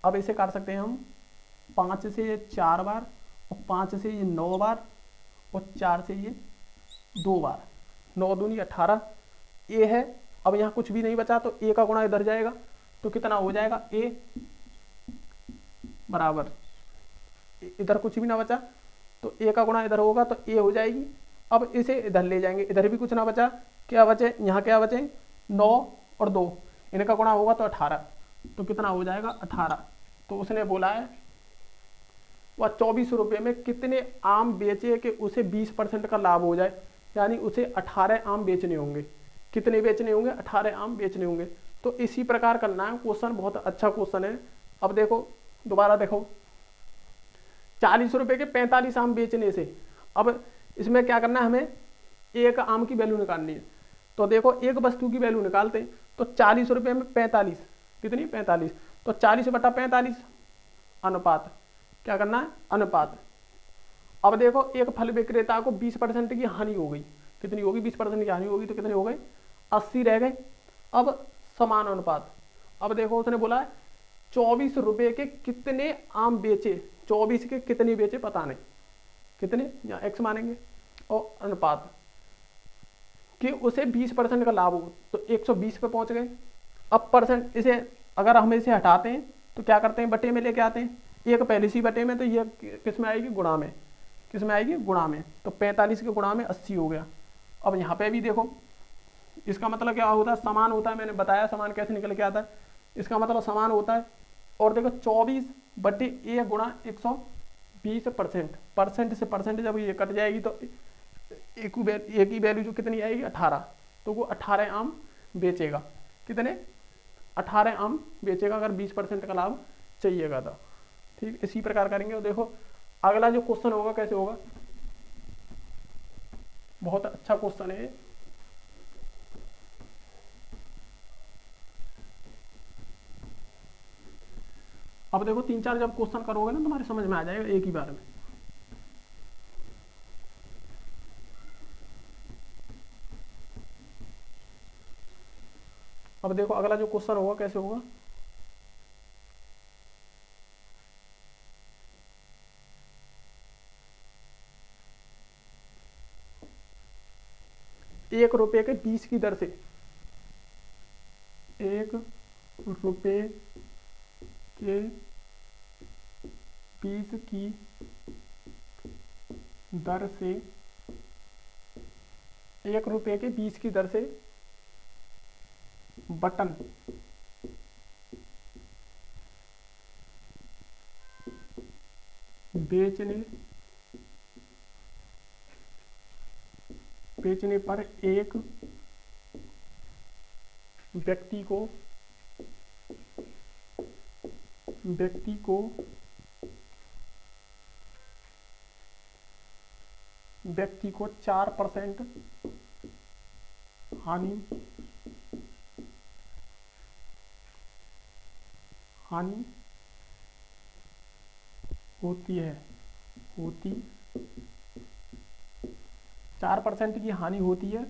अब इसे काट सकते हैं हम, 5 से ये 4 बार और 5 से ये 9 बार और 4 से ये 2 बार। 9 दूनी 18 ए है। अब यहाँ कुछ भी नहीं बचा तो ए का गुणा इधर जाएगा तो कितना हो जाएगा? ए बराबर, इधर कुछ भी ना बचा तो ए का गुणा इधर होगा तो ए हो जाएगी। अब इसे इधर ले जाएंगे, इधर भी कुछ ना बचा, क्या बचे? यहाँ क्या बचे? 9 और 2, इनका गुणा होगा तो 18। तो कितना हो जाएगा? 18। तो उसने बोला है वह 24 रुपये में कितने आम बेचे कि उसे 20% का लाभ हो जाए, यानी उसे 18 आम बेचने होंगे। कितने बेचने होंगे? 18 आम बेचने होंगे। तो इसी प्रकार करना है क्वेश्चन, बहुत अच्छा क्वेश्चन है। अब देखो दोबारा देखो, 40 रुपये के 45 आम बेचने से, अब इसमें क्या करना है? हमें एक आम की वैल्यू निकालनी है। तो देखो एक वस्तु की वैल्यू निकालते हैं तो 40 रुपये में 45, कितनी? 45। तो 40 बटा 45 अनुपात, क्या करना है? अनुपात। अब देखो एक फल विक्रेता को 20% की हानि हो गई। कितनी होगी? 20% की हानि होगी तो कितने हो गए? 80 रह गए। अब समान अनुपात। अब देखो उसने बोला है 24 रुपये के कितने आम बेचे, 24 के कितने बेचे पता नहीं, कितने, यहाँ एक्स मानेंगे, और अनुपात कि उसे 20% का लाभ हो तो 120 पे पहुंच गए। अब परसेंट, इसे अगर हम इसे हटाते हैं तो क्या करते हैं? बटे में लेके आते हैं, एक पहले सी बटे में, तो ये किस में आएगी? गुणा में। किस में आएगी? गुणा में। तो 45 के गुणा में 80 हो गया। अब यहाँ पे भी देखो, इसका मतलब क्या होता है? समान होता है, मैंने बताया समान कैसे निकल के आता है। इसका मतलब समान होता है। और देखो 24 बटे ए गुणा 120%, परसेंट से परसेंट जब ये कट जाएगी तो एक की वैल्यू जो कितनी आएगी? 18। तो वो 18 आम बेचेगा। कितने? 18 आम बेचेगा अगर 20% का लाभ चाहिएगा तो। ठीक, इसी प्रकार करेंगे। और देखो अगला जो क्वेश्चन होगा कैसे होगा, बहुत अच्छा क्वेश्चन है। अब देखो 3-4 जब क्वेश्चन करोगे ना तुम्हारे समझ में आ जाएगा एक ही बार में। अब देखो अगला जो क्वेश्चन होगा कैसे होगा, ₹1 के 20 की दर से, ₹1 के 20 की दर से 1 रुपये के 20 की दर से बटन बेचने पर एक व्यक्ति को 4% हानि होती है 4% की हानि होती है,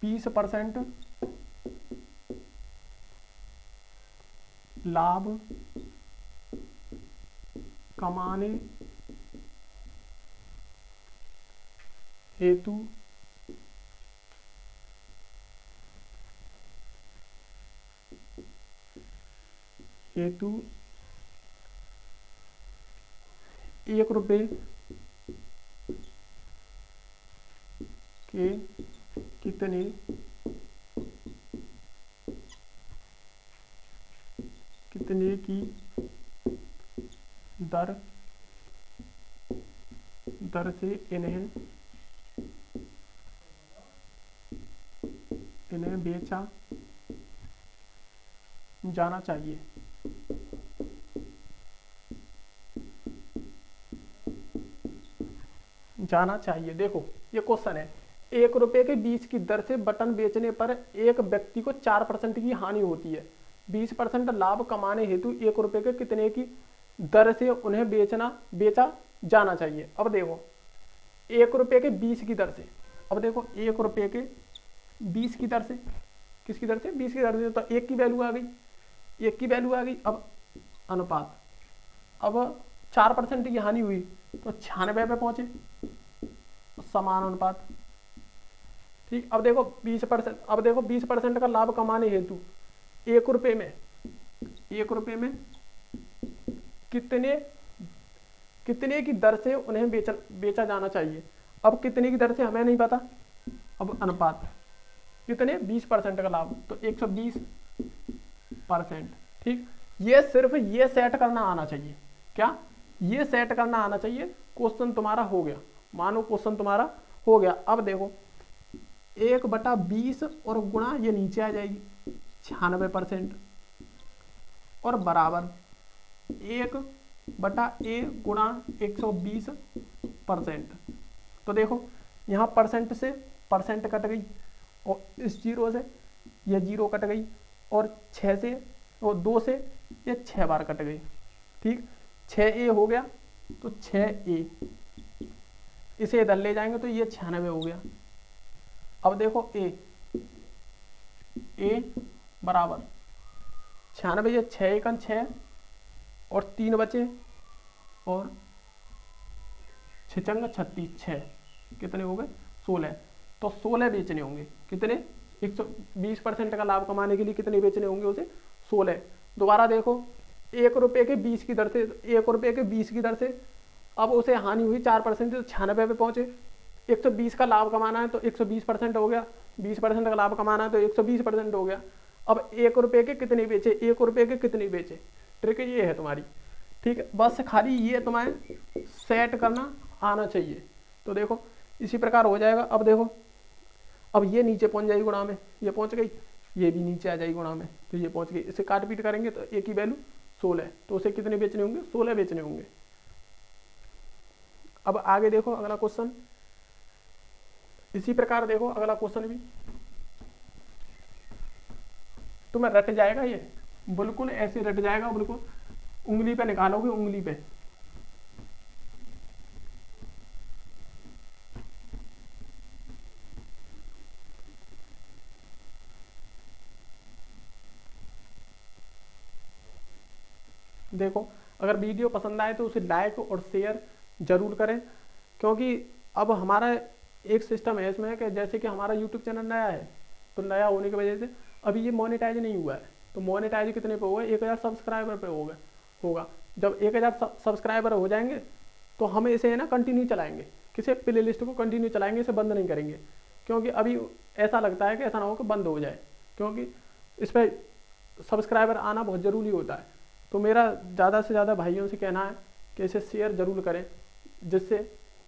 20% लाभ कमाने हेतु हेतु 1 रुपये के कितने की दर से इन्हें बेचा जाना चाहिए। देखो ये क्वेश्चन है, 1 रुपये के 20 की दर से बटन बेचने पर एक व्यक्ति को 4% की हानि होती है, 20% लाभ कमाने हेतु 1 रुपये के कितने की दर से उन्हें बेचा जाना चाहिए। अब देखो 1 रुपये के 20 की दर से, अब देखो 1 रुपये के 20 की दर से, किसकी दर से? 20 की दर से, तो 1 की वैल्यू आ गई, 1 की वैल्यू आ गई। अब अनुपात, अब 4% की हानि हुई तो 96 पे पहुंचे, समान अनुपात। ठीक, अब देखो 20%, अब देखो 20% का लाभ कमाने हेतु 1 रुपये में कितने की दर से उन्हें बेचा जाना चाहिए। अब कितने की दर से हमें नहीं पता, अब अनुपात कितने, 20% का लाभ तो 120%। ठीक, ये सिर्फ ये सेट करना आना चाहिए, क्या ये सेट करना आना चाहिए। क्वेश्चन तुम्हारा हो गया, मानो क्वेश्चन तुम्हारा हो गया। अब देखो 1/20 और गुणा ये नीचे आ जाएगी 96% और बराबर 1/a गुणा 120%। तो देखो यहाँ परसेंट से परसेंट कट गई और इस 0 से ये 0 कट गई और 6 से और 2 से ये 6 बार कट गई। ठीक, 6a हो गया तो 6a, इसे इधर ले जाएंगे तो ये 96 हो गया। अब देखो a बराबर 96, ये 6 एकन 6 और 3 बचे और 6 चंग 36, 6 कितने हो गए 16। तो 16 बेचने होंगे, कितने 120% का लाभ कमाने के लिए कितने बेचने होंगे उसे 16। दोबारा देखो 1 रुपये के 20 की दर से, 1 रुपये के 20 की दर से अब उसे हानि हुई 4%, तो 96 पे पहुंचे। 120 का लाभ कमाना है तो 120% हो गया, 20% का लाभ कमाना है तो 120% हो गया। अब 1 रुपये के कितने बेचे, 1 रुपये के कितने बेचे, ट्रिक ये है तुम्हारी। ठीक है, बस खाली ये तुम्हें सेट करना आना चाहिए। तो देखो इसी प्रकार हो जाएगा। अब देखो अब ये नीचे पहुंच जाएगी गुणा में, ये पहुंच गई, ये भी नीचे आ जाएगी गुणा में, तो ये पहुंच गई। इसे काट पीट करेंगे तो एक की वैल्यू 16, तो उसे कितने बेचने होंगे 16 बेचने होंगे। अब आगे देखो अगला क्वेश्चन, इसी प्रकार देखो अगला क्वेश्चन भी तुम्हें रट जाएगा, ये बिल्कुल ऐसे रट जाएगा, बिल्कुल उंगली पे निकालोगे, उंगली पे। देखो अगर वीडियो पसंद आए तो उसे लाइक और शेयर जरूर करें, क्योंकि अब हमारा एक सिस्टम है इसमें कि जैसे कि हमारा यूट्यूब चैनल नया है, तो नया होने की वजह से अभी ये मोनेटाइज नहीं हुआ है। तो मोनेटाइज कितने पे होगा, 1000 सब्सक्राइबर पे होगा। जब 1000 सब्सक्राइबर हो जाएंगे तो हम इसे है ना कंटिन्यू चलाएंगे, किसे प्ले लिस्ट को कंटिन्यू चलाएंगे, इसे बंद नहीं करेंगे। क्योंकि अभी ऐसा लगता है कि ऐसा ना हो कि बंद हो जाए, क्योंकि इस पर सब्सक्राइबर आना बहुत ज़रूरी होता है। तो मेरा ज़्यादा से ज़्यादा भाइयों से कहना है कि इसे शेयर ज़रूर करें, जिससे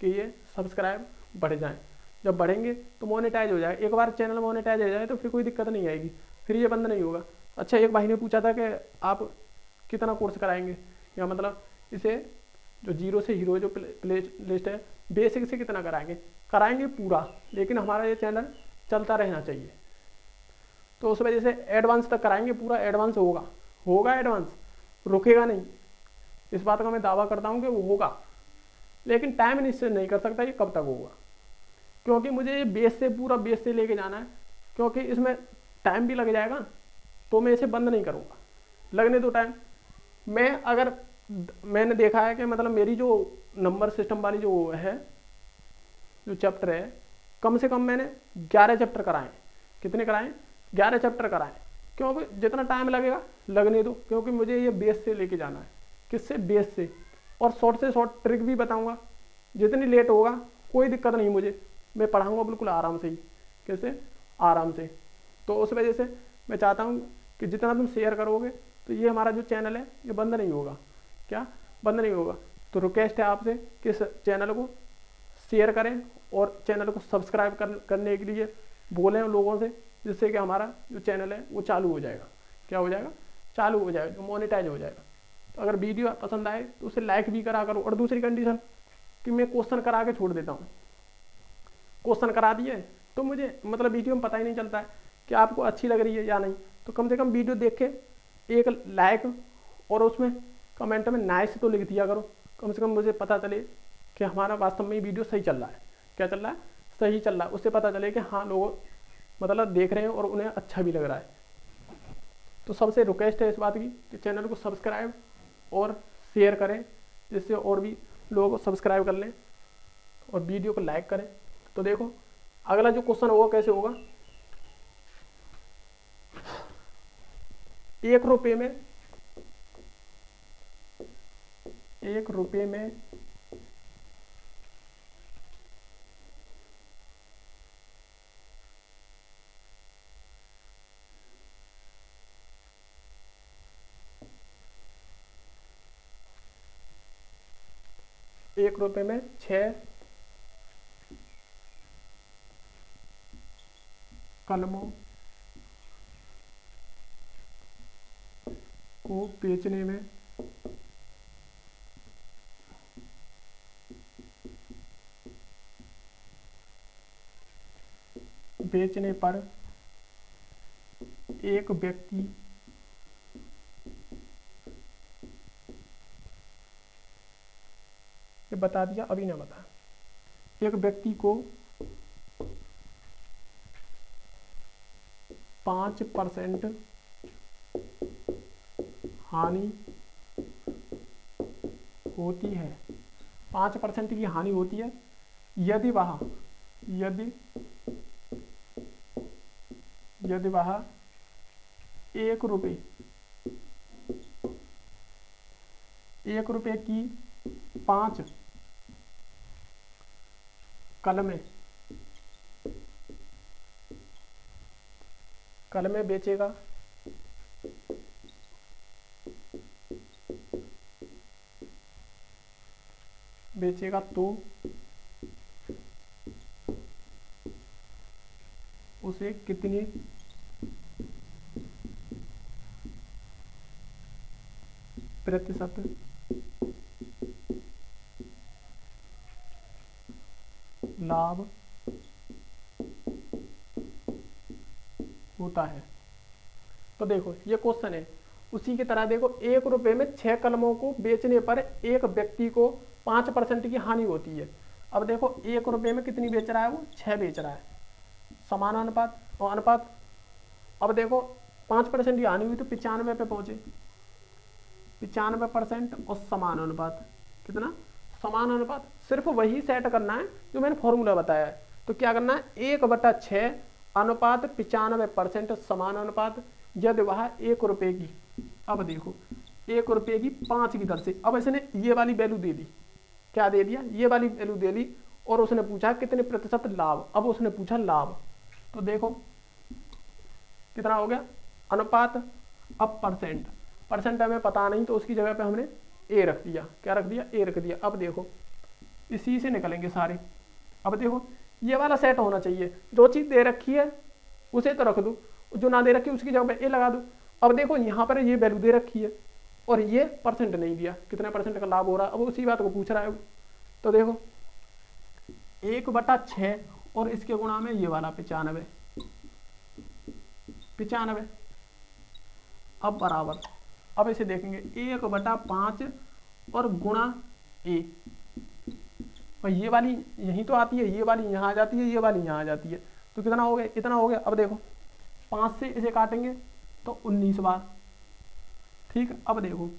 कि ये सब्सक्राइब बढ़ जाएँ। जब बढ़ेंगे तो मोनेटाइज हो जाए, एक बार चैनल मोनेटाइज हो जाए तो फिर कोई दिक्कत नहीं आएगी, फिर ये बंद नहीं होगा। अच्छा, एक भाई ने पूछा था कि आप कितना कोर्स कराएंगे, या मतलब इसे जो जीरो से हीरो जो प्ले लिस्ट है बेसिक से कितना कराएंगे पूरा, लेकिन हमारा ये चैनल चलता रहना चाहिए। तो उस वजह से एडवांस तक कराएंगे, पूरा एडवांस होगा एडवांस, रुकेगा नहीं। इस बात का मैं दावा करता हूँ कि वो होगा, लेकिन टाइम निश्चित नहीं कर सकता ये कब तक होगा, क्योंकि मुझे ये पूरा बेस से लेके जाना है। क्योंकि इसमें टाइम भी लग जाएगा, तो मैं इसे बंद नहीं करूँगा, लगने दो टाइम। मैंने देखा है कि मतलब मेरी जो नंबर सिस्टम वाली जो चैप्टर है, कम से कम मैंने 11 चैप्टर कराए। कितने कराए? 11 चैप्टर कराए। क्योंकि जितना टाइम लगेगा लगने दो, क्योंकि मुझे ये बेस से लेके जाना है। किससे? बेस से। और शॉर्ट से शॉर्ट ट्रिक भी बताऊंगा, जितनी लेट होगा कोई दिक्कत नहीं मुझे, मैं पढ़ाऊंगा बिल्कुल आराम से ही। कैसे? आराम से। तो उस वजह से मैं चाहता हूँ कि जितना तुम शेयर करोगे तो ये हमारा जो चैनल है ये बंद नहीं होगा। क्या? बंद नहीं होगा। तो रिक्वेस्ट है आपसे कि इस चैनल को शेयर करें और चैनल को सब्सक्राइब करने के लिए बोलें लोगों से, जिससे कि हमारा जो चैनल है वो चालू हो जाएगा। क्या हो जाएगा? चालू हो जाएगा, जो मोनेटाइज हो जाएगा। तो अगर वीडियो पसंद आए तो उसे लाइक भी करा करो। और दूसरी कंडीशन कि मैं क्वेश्चन करा के छोड़ देता हूँ। क्वेश्चन करा दिए तो मुझे मतलब वीडियो में पता ही नहीं चलता है कि आपको अच्छी लग रही है या नहीं। तो कम से कम वीडियो देख के एक लाइक और उसमें कमेंट में नाइस तो लिख दिया करो, कम से कम मुझे पता चले कि हमारा वास्तव में वीडियो सही चल रहा है। क्या चल रहा है? सही चल रहा है। उससे पता चले कि हाँ लोग मतलब देख रहे हैं और उन्हें अच्छा भी लग रहा है। तो सबसे रिक्वेस्ट है इस बात की कि चैनल को सब्सक्राइब और शेयर करें, जिससे और भी लोग सब्सक्राइब कर लें और वीडियो को लाइक करें। तो देखो अगला जो क्वेश्चन होगा कैसे होगा। 1 रुपये में 1 रुपये में एक रुपये में 6 कलमों को बेचने पर एक व्यक्ति ये बता दिया, अभी ना बता। एक व्यक्ति को 5% हानि होती है। 5% की हानि होती है यदि वह 1 रुपये की 5 कलमें बेचेगा तो उसे कितनी प्रतिशत लाभ होता है। तो देखो ये क्वेश्चन है, उसी की तरह देखो 1 रुपये में 6 कलमों को बेचने पर एक व्यक्ति को 5% की हानि होती है। अब देखो 1 रुपये में कितनी बेच रहा है वो? 6 बेच रहा है। समान अनुपात और अनुपात। अब देखो 5% की हानि हुई तो 95 पे पहुंचे। 95% और समान अनुपात कितना? समान अनुपात। सिर्फ वही सेट करना है जो मैंने फॉर्मूला बताया है। तो क्या करना है? 1/6 अनुपात 95% समान अनुपात यदि वह 1 रुपये की। अब देखो 1 रुपये की 5 की दर से। अब इसने ये वाली वैल्यू दे दी, क्या दे दिया, ये वाली वैल्यू दे दी, और उसने पूछा कितने प्रतिशत लाभ। अब उसने पूछा लाभ, तो देखो कितना हो गया अनुपात। अब परसेंट, परसेंट हमें पता नहीं तो उसकी जगह पे हमने ए रख दिया, क्या रख दिया, ए रख दिया। अब देखो इसी से निकलेंगे सारे। अब देखो ये वाला सेट होना चाहिए, जो चीज़ दे रखी है उसे तो रख दूँ, जो ना दे रखी है उसकी जगह पे ए लगा दूँ। अब देखो यहाँ पर ये वैल्यू दे रखी है और ये परसेंट नहीं दिया, कितने परसेंट का लाभ हो रहा है, अब उसी बात को पूछ रहा है। तो देखो 1/6 और इसके गुणा में ये वाला 95, 95। अब बराबर, अब इसे देखेंगे 1/5 और गुणा ए, और ये वाली यहीं तो आती है, ये वाली यहाँ आ जाती है, ये वाली यहाँ आ जाती है, तो कितना हो गया, इतना हो गया। अब देखो 5 से इसे काटेंगे तो 19 बार, ठीक। अब देखो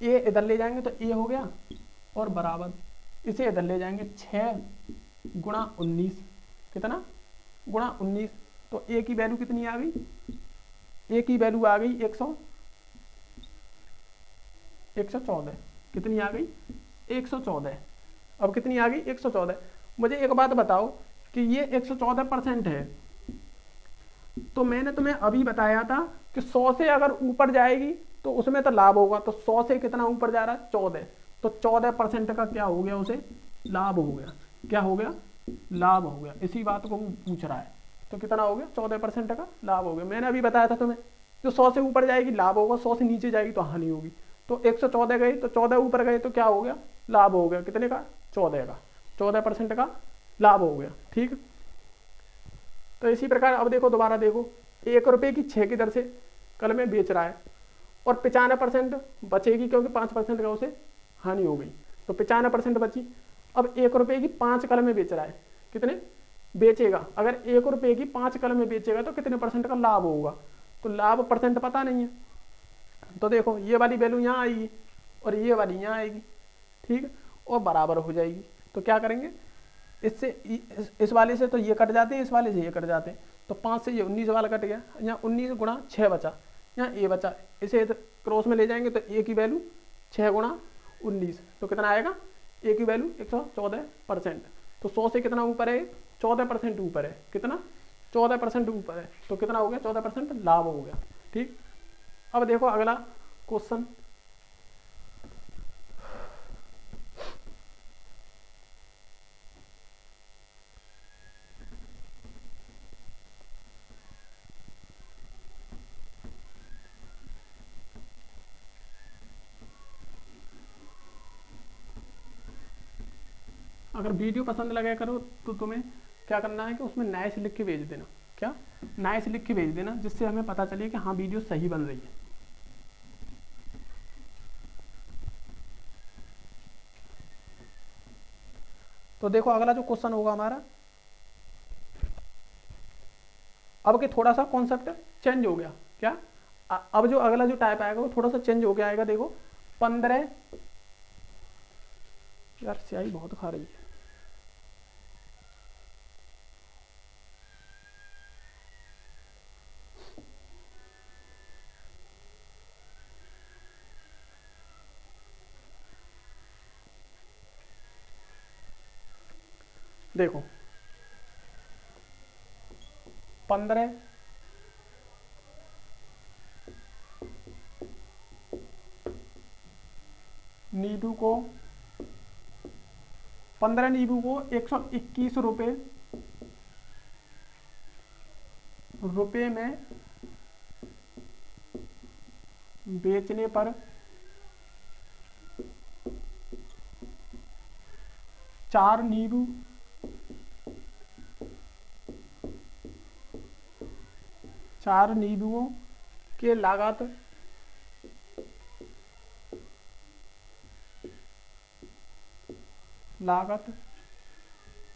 ए इधर ले जाएंगे तो ए हो गया, और बराबर इसे इधर ले जाएंगे 6 गुणा 19, कितना गुणा 19, तो ए की वैल्यू कितनी आ गई, ए की वैल्यू आ गई 114, कितनी आ गई 114। अब कितनी आ गई 114। मुझे एक बात बताओ कि ये 114% है, तो मैंने तुम्हें अभी बताया था कि 100 से अगर ऊपर जाएगी तो उसमें तो लाभ होगा, तो 100 से कितना ऊपर जा रहा है 14, तो 14% का क्या हो गया, उसे लाभ हो गया, क्या हो गया, लाभ हो गया। इसी बात को वो पूछ रहा है, तो कितना हो गया 14% का लाभ हो गया। मैंने अभी बताया था तुम्हें, जो 100 से ऊपर जाएगी लाभ होगा, 100 से नीचे जाएगी तो हानि होगी। तो 114 गई तो 14 ऊपर गए तो क्या हो गया, लाभ हो गया, कितने का 14 का, 14% का लाभ हो गया, ठीक। तो इसी प्रकार अब देखो दोबारा देखो, 1 रुपये की 6 की दर से कल में बेच रहा है और 95% बचेगी क्योंकि 5% का उसे हानि हो गई, तो 95% बची। अब 1 रुपये की 5 कल में बेच रहा है, कितने बेचेगा, अगर 1 रुपये की 5 कल में बेचेगा तो कितने परसेंट का लाभ होगा, तो लाभ परसेंट पता नहीं है, तो देखो ये वाली वैल्यू यहाँ आएगी और ये वाली यहाँ आएगी, ठीक, और बराबर हो जाएगी। तो क्या करेंगे, इससे इस वाले से तो ये कट जाते हैं, इस वाले से ये कट जाते हैं, तो 5 से ये 19 वाला कट गया, यहाँ 19 गुणा 6 बचा, यहाँ ए बचा, इसे क्रॉस में ले जाएंगे तो ए की वैल्यू 6 गुणा 19, तो कितना आएगा, ए की वैल्यू 114%। तो 100 से कितना ऊपर है, 14% ऊपर है, कितना 14% ऊपर है, तो कितना हो गया 14% लाभ हो गया, ठीक। अब देखो अगला क्वेश्चन, अगर वीडियो पसंद लगा करो तो तुम्हें क्या करना है कि उसमें नाइस लिख के भेज देना, क्या नाइस लिख के भेज देना, जिससे हमें पता चले कि हाँ वीडियो सही बन रही है। तो देखो अगला जो क्वेश्चन होगा हमारा, अब के थोड़ा सा कॉन्सेप्ट चेंज हो गया, क्या अब जो अगला जो टाइप आएगा वो थोड़ा सा चेंज हो गया आएगा। देखो 15, यार स्याही बहुत खा रही है, देखो 15 नींबू को 121 रुपए में बेचने पर 4 नींबू 4 नींबुओं के लागत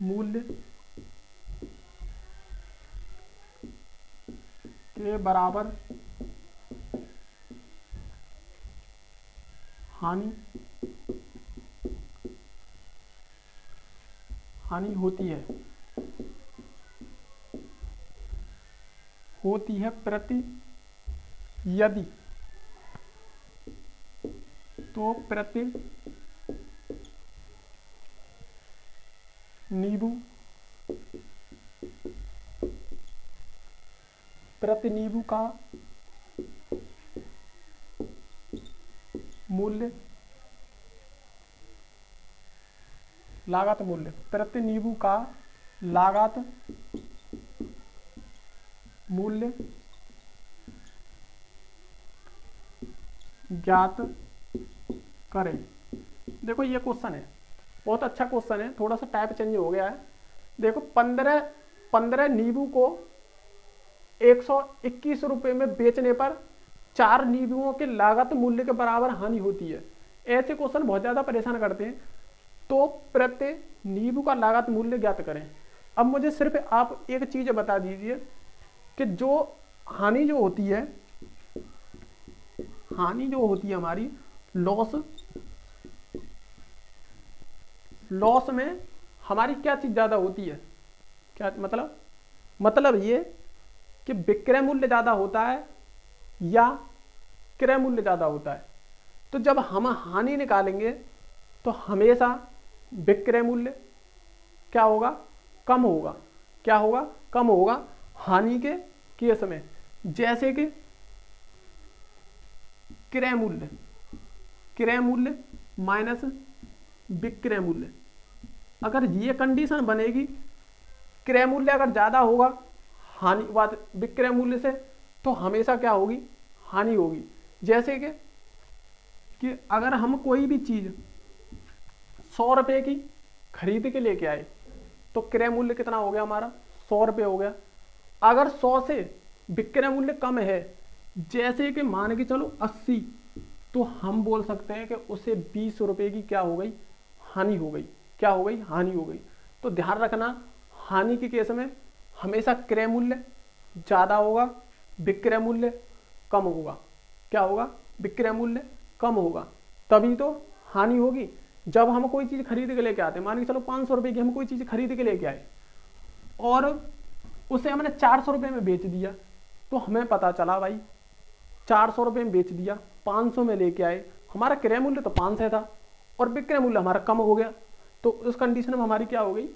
मूल्य के बराबर हानि होती है प्रति यदि तो प्रति नींबू का मूल्य, लागत मूल्य, प्रति नींबू का लागत मूल्य ज्ञात करें। देखो ये क्वेश्चन है, बहुत अच्छा क्वेश्चन है, थोड़ा सा टाइप चेंज हो गया है। देखो 15 नींबू को 121 रुपये में बेचने पर 4 नींबुओं के लागत मूल्य के बराबर हानि होती है। ऐसे क्वेश्चन बहुत ज़्यादा परेशान करते हैं। तो प्रति नींबू का लागत मूल्य ज्ञात करें। अब मुझे सिर्फ आप एक चीज़ बता दीजिए कि जो हानि जो होती है हमारी लॉस में हमारी क्या चीज़ ज़्यादा होती है, क्या मतलब ये कि विक्रय मूल्य ज़्यादा होता है या क्रय मूल्य ज़्यादा होता है। तो जब हम हानि निकालेंगे तो हमेशा विक्रय मूल्य क्या होगा, कम होगा। क्या होगा, कम होगा हानि के केस में। जैसे कि क्रय मूल्य माइनस विक्रय मूल्य, अगर ये कंडीशन बनेगी, क्रय मूल्य अगर ज़्यादा होगा हानि विक्रय मूल्य से, तो हमेशा क्या होगी, हानि होगी। जैसे कि अगर हम कोई भी चीज़ 100 रुपये की खरीद के लेके आए तो क्रय मूल्य कितना हो गया हमारा, 100 रुपये हो गया। अगर 100 से विक्रय मूल्य कम है, जैसे कि मान के चलो 80, तो हम बोल सकते हैं कि उसे 20 रुपये की क्या हो गई, हानि हो गई। क्या हो गई, हानि हो गई। तो ध्यान रखना, हानि के केस में हमेशा क्रय मूल्य ज़्यादा होगा, विक्रय मूल्य कम होगा। क्या होगा, विक्रय मूल्य कम होगा, तभी तो हानि होगी। जब हम कोई चीज़ खरीद के लेके आते हैं, मान के चलो 500 रुपये की हम कोई चीज़ खरीद के लेके आए और उसे हमने 400 रुपये में बेच दिया, तो हमें पता चला भाई 400 रुपये में बेच दिया, 500 में लेके आए, हमारा क्रय मूल्य तो 500 था और विक्रय मूल्य हमारा कम हो गया। तो उस कंडीशन में हमारी क्या हो गई,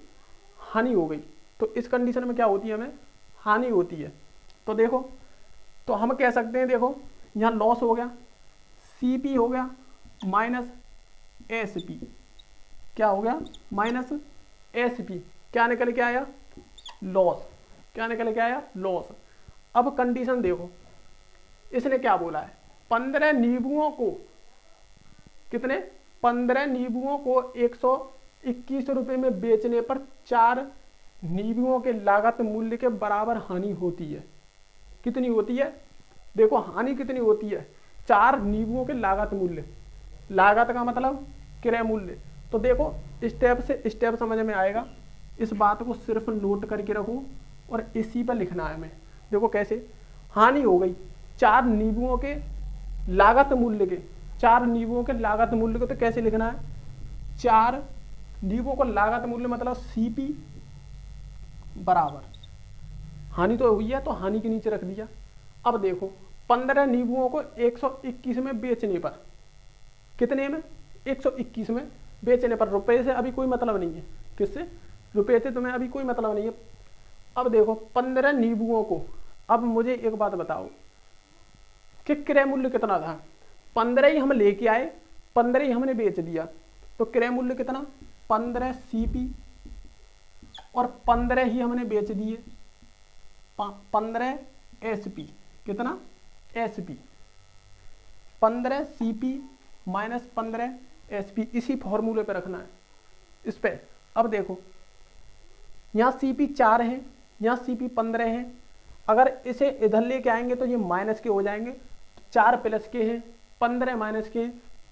हानि हो गई। तो इस कंडीशन में क्या होती है, हमें हानि होती है। तो देखो, तो हम कह सकते हैं, देखो यहाँ लॉस हो गया, CP हो गया माइनस SP। क्या हो गया, माइनस SP। क्या निकल के आया, लॉस। क्या निकल के आया, लॉस। अब कंडीशन देखो, इसने क्या बोला है, 15 नींबुओं को, कितने, 15 नींबुओं को 121 रुपये में बेचने पर 4 नींबुओं के लागत मूल्य के बराबर हानि होती है। कितनी होती है, देखो हानि कितनी होती है, 4 नींबुओं के लागत मूल्य, लागत का मतलब क्रय मूल्य। तो देखो स्टेप से स्टेप समझ में आएगा, इस बात को सिर्फ नोट करके रखो और इसी पर लिखना है हमें। देखो कैसे, हानि हो गई 4 नींबुओं के लागत मूल्य के, 4 नींबुओं के लागत मूल्य को, तो कैसे लिखना है, 4 नींबुओं को लागत मूल्य मतलब CP बराबर, हानि तो हुई है तो हानि के नीचे रख दिया। अब देखो 15 नींबुओं को 121 में बेचने पर, कितने में, 121 में बेचने पर, रुपए से अभी कोई मतलब नहीं है, किससे, रुपए से तुम्हें अभी कोई मतलब नहीं है। अब देखो 15 नींबुओं को, अब मुझे एक बात बताओ कि क्रय मूल्य कितना था, 15 ही हम लेके आए, 15 ही हमने बेच दिया, तो क्रय मूल्य कितना, 15 CP, और 15 ही हमने बेच दिए, 15 SP। कितना, SP। 15 CP माइनस 15 SP, इसी फॉर्मूले पे रखना है इस पे। अब देखो यहाँ CP 4 है, यहाँ CP 15 है, अगर इसे इधर लेके आएंगे तो ये माइनस के हो जाएंगे, 4 प्लस के हैं, 15 माइनस के,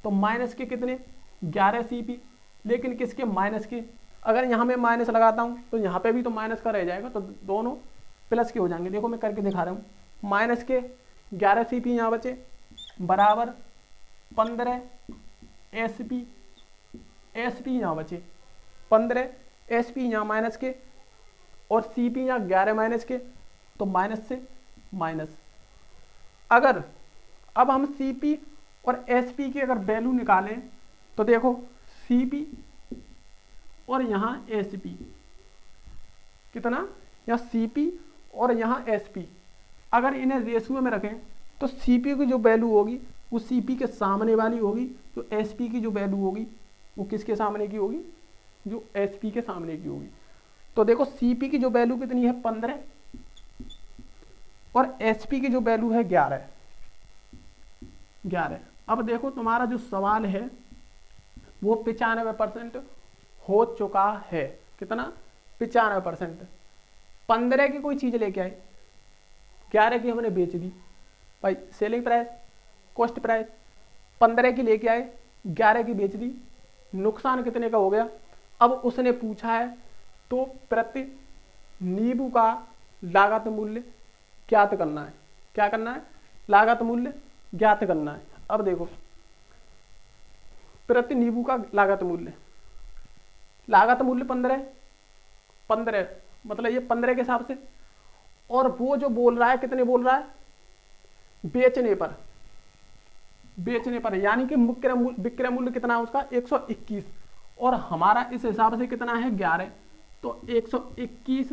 तो माइनस के कितने, 11 CP, लेकिन किसके, माइनस के। अगर यहाँ मैं माइनस लगाता हूँ तो यहाँ पे भी तो माइनस का रह जाएगा, तो दोनों प्लस के हो जाएंगे। देखो मैं करके दिखा रहा हूँ, माइनस के 11 CP यहाँ बचे, बराबर 15 SP, SP यहाँ बचे, 15 SP यहाँ माइनस के, और CP यहाँ 11 माइनस के, तो माइनस से माइनस। अगर अब हम CP और एसपी की अगर वैल्यू निकालें तो देखो सीपी और यहाँ एसपी कितना, यहाँ सीपी और यहाँ एसपी, अगर इन्हें रेशियो में रखें तो सीपी की जो वैल्यू होगी वो सीपी के सामने वाली होगी, जो एसपी की जो वैल्यू होगी वो किसके सामने की होगी, जो एसपी के सामने की होगी। तो देखो सीपी की जो वैल्यू कितनी है 15 और एसपी की जो वैल्यू है 11। अब देखो तुम्हारा जो सवाल है वो 95% हो चुका है। कितना, 95%। 15 की कोई चीज लेके आए, 11 की हमने बेच दी भाई, सेलिंग प्राइस कॉस्ट प्राइस 15 की लेके आए, 11 की बेच दी, नुकसान कितने का हो गया। अब उसने पूछा है तो प्रति नींबू का लागत मूल्य ज्ञात करना है। क्या करना है, लागत मूल्य ज्ञात करना है। अब देखो प्रति नींबू का लागत मूल्य 15 मतलब ये 15 के हिसाब से, और वो जो बोल रहा है कितने बोल रहा है, बेचने पर यानी कि विक्रय मूल्य कितना है उसका 121, और हमारा इस हिसाब से कितना है 11, तो 121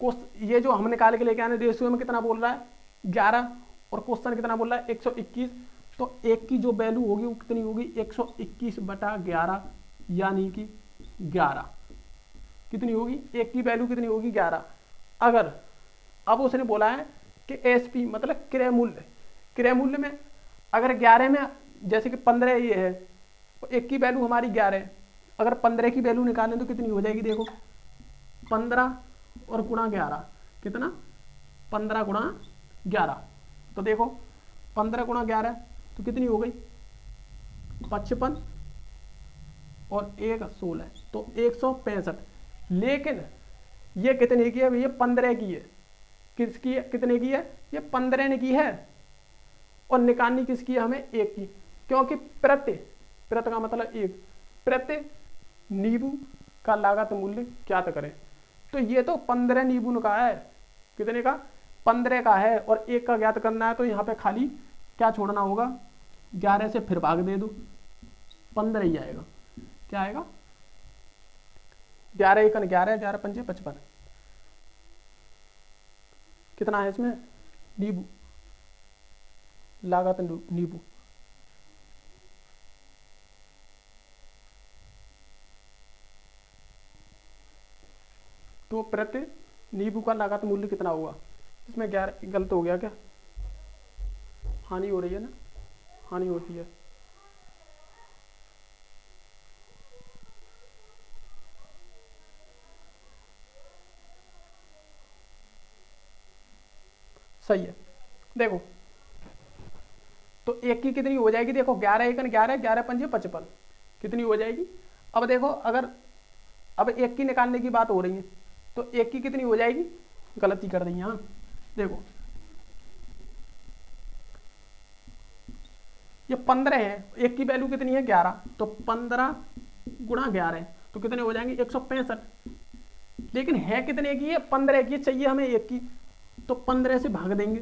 को ये जो हम निकाल के लेके आने रेशियो में कितना बोल रहा है 11, और क्वेश्चन कितना बोल रहा है 121, तो एक की जो वैल्यू होगी वो कितनी होगी 121/11 यानी कि 11 कितनी होगी, एक की वैल्यू कितनी होगी 11। अगर अब उसने बोला है कि एसपी मतलब क्रय मूल्य में अगर 11 में जैसे कि 15 ये है तो एक की वैल्यू हमारी 11 है, अगर 15 की वैल्यू निकालें तो कितनी हो जाएगी, देखो 15 और गुणा 11 कितना 15 गुणा 11, तो देखो 15 गुणा 11 तो कितनी हो गई 55 और 1 16, तो 165। लेकिन ये कितने की है, ये 15 की है, किसकी है, कितने की है, ये 15 ने की है, और निकालनी किसकी है हमें 1 की, क्योंकि प्रति का मतलब 1, प्रति नींबू का लागत मूल्य ज्ञात करें। तो ये तो 15 नींबू का है, कितने का 15 का है, और 1 का ज्ञात करना है, तो यहाँ पे खाली क्या छोड़ना होगा 11 से फिर भाग दे दो, 15 ही आएगा। क्या आएगा 11 1 11, 11 5 55, कितना है इसमें नींबू लागत नींबू, तो प्रति नींबू का लागत मूल्य कितना होगा, इसमें 11 गलत हो गया क्या, हानि हो रही है ना, हानि होती है। सही है, देखो तो एक की कितनी हो जाएगी, देखो 11 1 11, 11 5 55 कितनी हो जाएगी। अब देखो अगर अब एक की निकालने की बात हो रही है तो एक की कितनी हो जाएगी, गलती कर दी यहाँ, देखो ये 15 है, एक की वैल्यू कितनी है 11, तो 15 गुणा 11 तो कितने हो जाएंगे 165, लेकिन है कितने की है 15 की चाहिए हमें एक की, तो 15 से भाग देंगे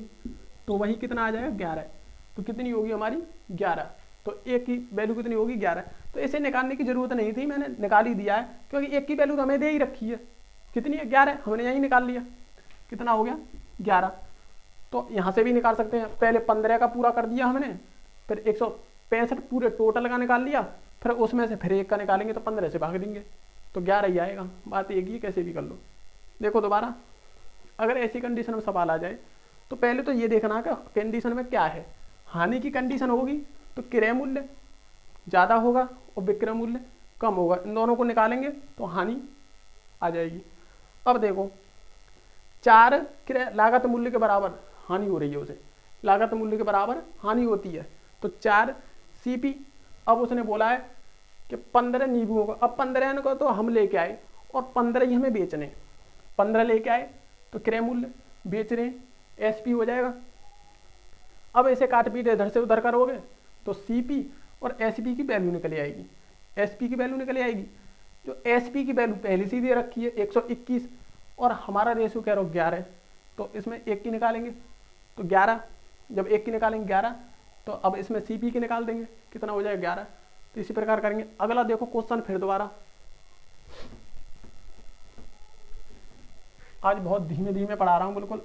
तो वही कितना आ जाएगा 11, तो कितनी होगी हमारी 11, तो एक की वैल्यू कितनी होगी 11। तो इसे निकालने की जरूरत नहीं थी, मैंने निकाल ही दिया है, क्योंकि एक की वैल्यू तो हमें दे ही रखी है, कितनी है 11, हमने यही निकाल लिया, कितना हो गया 11। तो यहाँ से भी निकाल सकते हैं, पहले 15 का पूरा कर दिया हमने, फिर 165 पूरे टोटल का निकाल लिया, फिर उसमें से फिर एक का निकालेंगे तो 15 से भाग देंगे तो 11 ही आएगा। बात एक ही, कैसे भी कर लो। देखो दोबारा, अगर ऐसी कंडीशन में सवाल आ जाए तो पहले तो ये देखना कि कंडीशन में क्या है, हानि की कंडीशन होगी तो क्रय मूल्य ज़्यादा होगा और विक्रय मूल्य कम होगा, इन दोनों को निकालेंगे तो हानि आ जाएगी। अब देखो 4 क्रय लागत मूल्य के बराबर हानि हो रही है, उसे लागत मूल्य के बराबर हानि होती है, तो 4 CP। अब उसने बोला है कि 15 नींबू होगा, अब 15 को तो हम लेके आए और 15 ही हमें बेचने, 15 लेके आए तो क्रय मूल्य बेच रहे हैं SP हो जाएगा। अब इसे काट पीट इधर से उधर करोगे तो CP और SP की वैल्यू निकल आएगी, SP की वैल्यू निकल आएगी, जो SP की वैल्यू पहले से दे रखी है 121 और हमारा रेशियो कह रहा हूँ 11, तो इसमें एक की निकालेंगे तो 11, जब एक की निकालेंगे 11, तो अब इसमें सीपी की निकाल देंगे, कितना हो जाएगा 11। तो इसी प्रकार करेंगे। अगला देखो क्वेश्चन फिर दोबारा, आज बहुत धीमे धीमे पढ़ा रहा हूँ, बिल्कुल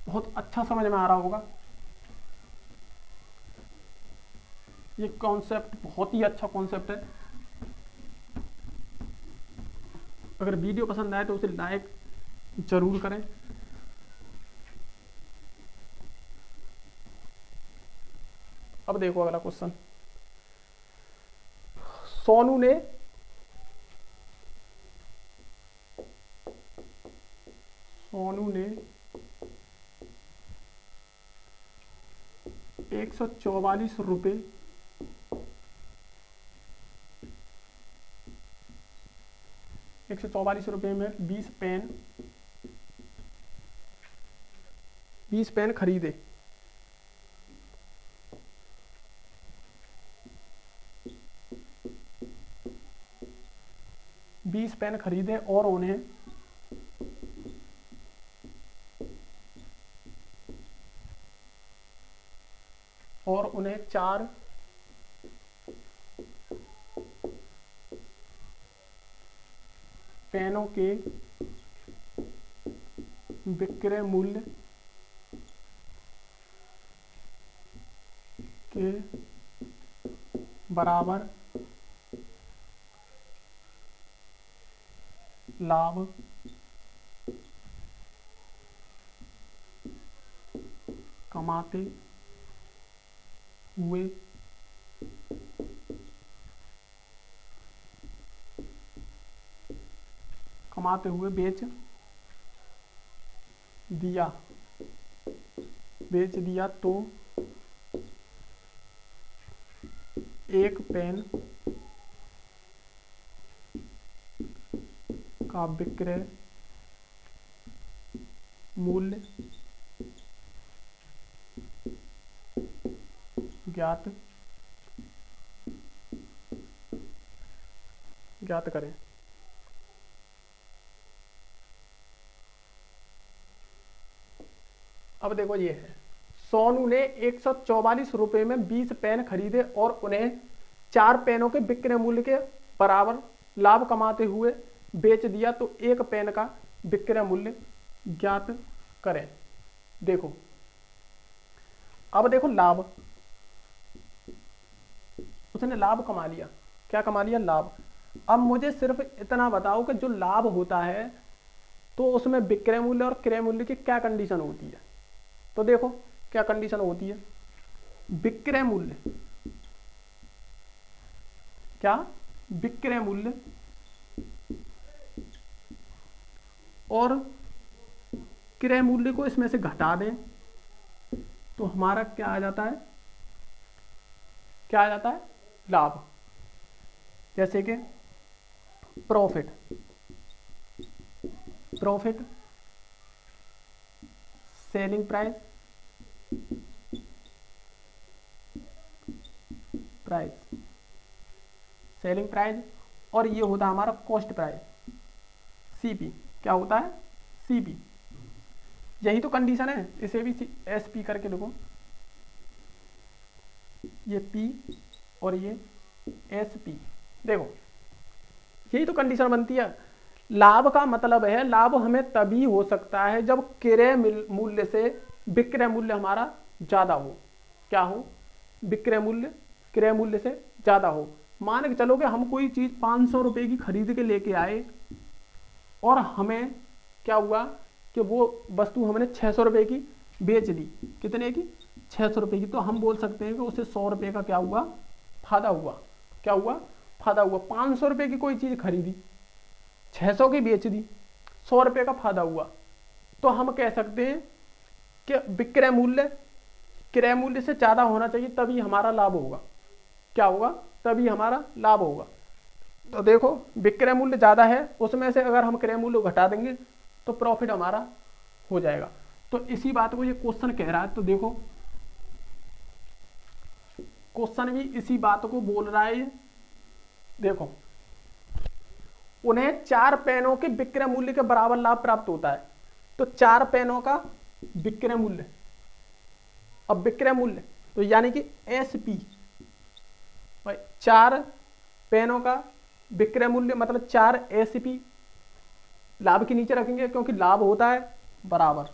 बहुत अच्छा समझ में आ रहा होगा। ये कॉन्सेप्ट बहुत ही अच्छा कॉन्सेप्ट है। अगर वीडियो पसंद आए तो उसे लाइक जरूर करें। अब देखो अगला क्वेश्चन, सोनू ने ₹144 ₹144 में 20 पेन खरीदे। और उन्हें 4 पेनों के विक्रय मूल्य के बराबर लाभ कमाते हुए बेच दिया तो एक पेन का विक्रय मूल्य ज्ञात करें। अब देखो ये है, सोनू ने ₹144 में 20 पेन खरीदे और उन्हें 4 पेनों के विक्रय मूल्य के बराबर लाभ कमाते हुए बेच दिया तो एक पेन का विक्रय मूल्य ज्ञात करें। देखो अब देखो लाभ, उसने लाभ कमा लिया। क्या कमा लिया? लाभ। अब मुझे सिर्फ इतना बताओ कि जो लाभ होता है तो उसमें विक्रय मूल्य और क्रय मूल्य की क्या कंडीशन होती है। तो देखो क्या कंडीशन होती है। विक्रय मूल्य, क्या विक्रय मूल्य और क्रय मूल्य को इसमें से घटा दें तो हमारा क्या आ जाता है? क्या आ जाता है? लाभ। जैसे कि प्रॉफिट सेलिंग प्राइस और ये होता है हमारा कॉस्ट प्राइस, सीपी। क्या होता है? सीपी। यही तो कंडीशन है। इसे भी एसपी करके लिखो, ये पी और ये एसपी। देखो यही तो कंडीशन बनती है। लाभ का मतलब है, लाभ हमें तभी हो सकता है जब क्रय मूल्य से विक्रय मूल्य हमारा ज्यादा हो। क्या हो? विक्रय मूल्य क्रय मूल्य से ज्यादा हो। मान के चलो कि हम कोई चीज 500 रुपए की खरीद के लेके आए और हमें क्या हुआ कि वो वस्तु हमने 600 रुपए की बेच दी। कितने की? 600 रुपए की। तो हम बोल सकते हैं कि उसे 100 रुपए का क्या हुआ? फायदा हुआ। क्या हुआ? फायदा हुआ। 500 रुपए की कोई चीज खरीदी, 600 की बेच दी, 100 रुपए का फायदा हुआ। तो हम कह सकते हैं कि विक्रय मूल्य क्रय मूल्य से ज्यादा होना चाहिए, तभी हमारा लाभ होगा। क्या होगा? तभी हमारा लाभ होगा। तो देखो विक्रय मूल्य ज्यादा है, उसमें से अगर हम क्रय मूल्य घटा देंगे तो प्रॉफिट हमारा हो जाएगा। तो इसी बात को ये क्वेश्चन कह रहा है। तो देखो क्वेश्चन भी इसी बात को बोल रहा है। देखो उन्हें 4 पेनों के विक्रय मूल्य के बराबर लाभ प्राप्त होता है। तो 4 पेनों का विक्रय मूल्य, अब विक्रय मूल्य तो यानी कि एसपी भाई 4 पेनों का विक्रय मूल्य मतलब 4 एसपी लाभ के नीचे रखेंगे क्योंकि लाभ होता है बराबर।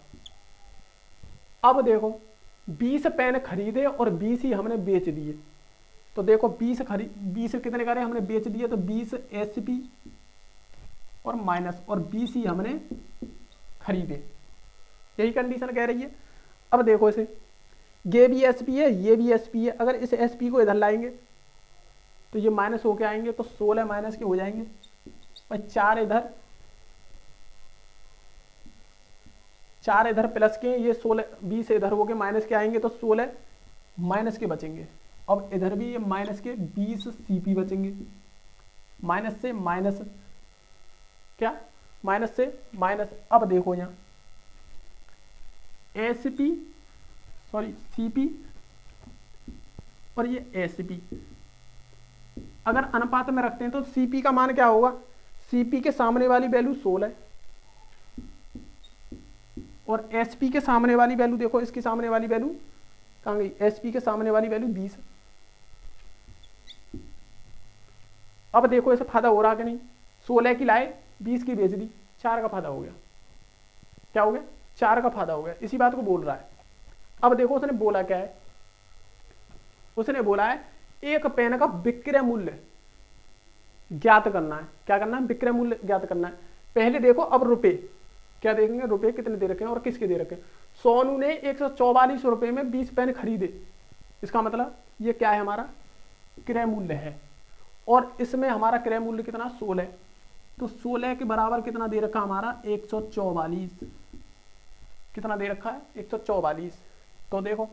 अब देखो 20 पेन खरीदे और 20 ही हमने बेच दिए, तो देखो 20 कितने करे हमने बेच दिए, तो 20 एसपी और माइनस और 20 ही हमने खरीदे, यही कंडीशन कह रही है। अब देखो इसे, ये भी एसपी है ये भी एसपी है, अगर इस एसपी को इधर लाएंगे तो ये माइनस होके आएंगे, तो 16 माइनस के हो जाएंगे और 4 इधर प्लस के, ये 16 20 इधर हो के माइनस के आएंगे, तो 16 माइनस के बचेंगे। अब इधर भी ये माइनस के 20 सीपी बचेंगे, माइनस से माइनस क्या माइनस से माइनस। अब देखो यहाँ एसपी सॉरी सीपी और ये एसपी अगर अनुपात में रखते हैं तो सीपी का मान क्या होगा, सीपी के सामने वाली वैल्यू 16 और एसपी के सामने वाली वैल्यू देखो, इसके सामने वाली वैल्यू कहाँ गई, एसपी के सामने वाली वैल्यू 20। अब देखो ऐसे फायदा हो रहा कि नहीं, 16 की लाए 20 की बेच दी, 4 का फायदा हो गया। क्या हो गया, 4 का फायदा हो गया, इसी बात को बोल रहा है। अब देखो उसने बोला क्या है, उसने बोला है एक पेन का विक्रय मूल्य ज्ञात करना है। क्या करना है, विक्रय मूल्य ज्ञात करना है। पहले देखो अब रुपए क्या देखेंगे, रुपए कितने दे रखे हैं और किसके दे रखे हैं। सोनू ने 144 रुपए में 20 पेन खरीदे, इसका मतलब ये क्या है, हमारा क्रय मूल्य है और इसमें हमारा क्रय मूल्य कितना 16, तो 16 के बराबर कितना दे रखा हमारा 144, कितना दे रखा है 144। तो देखो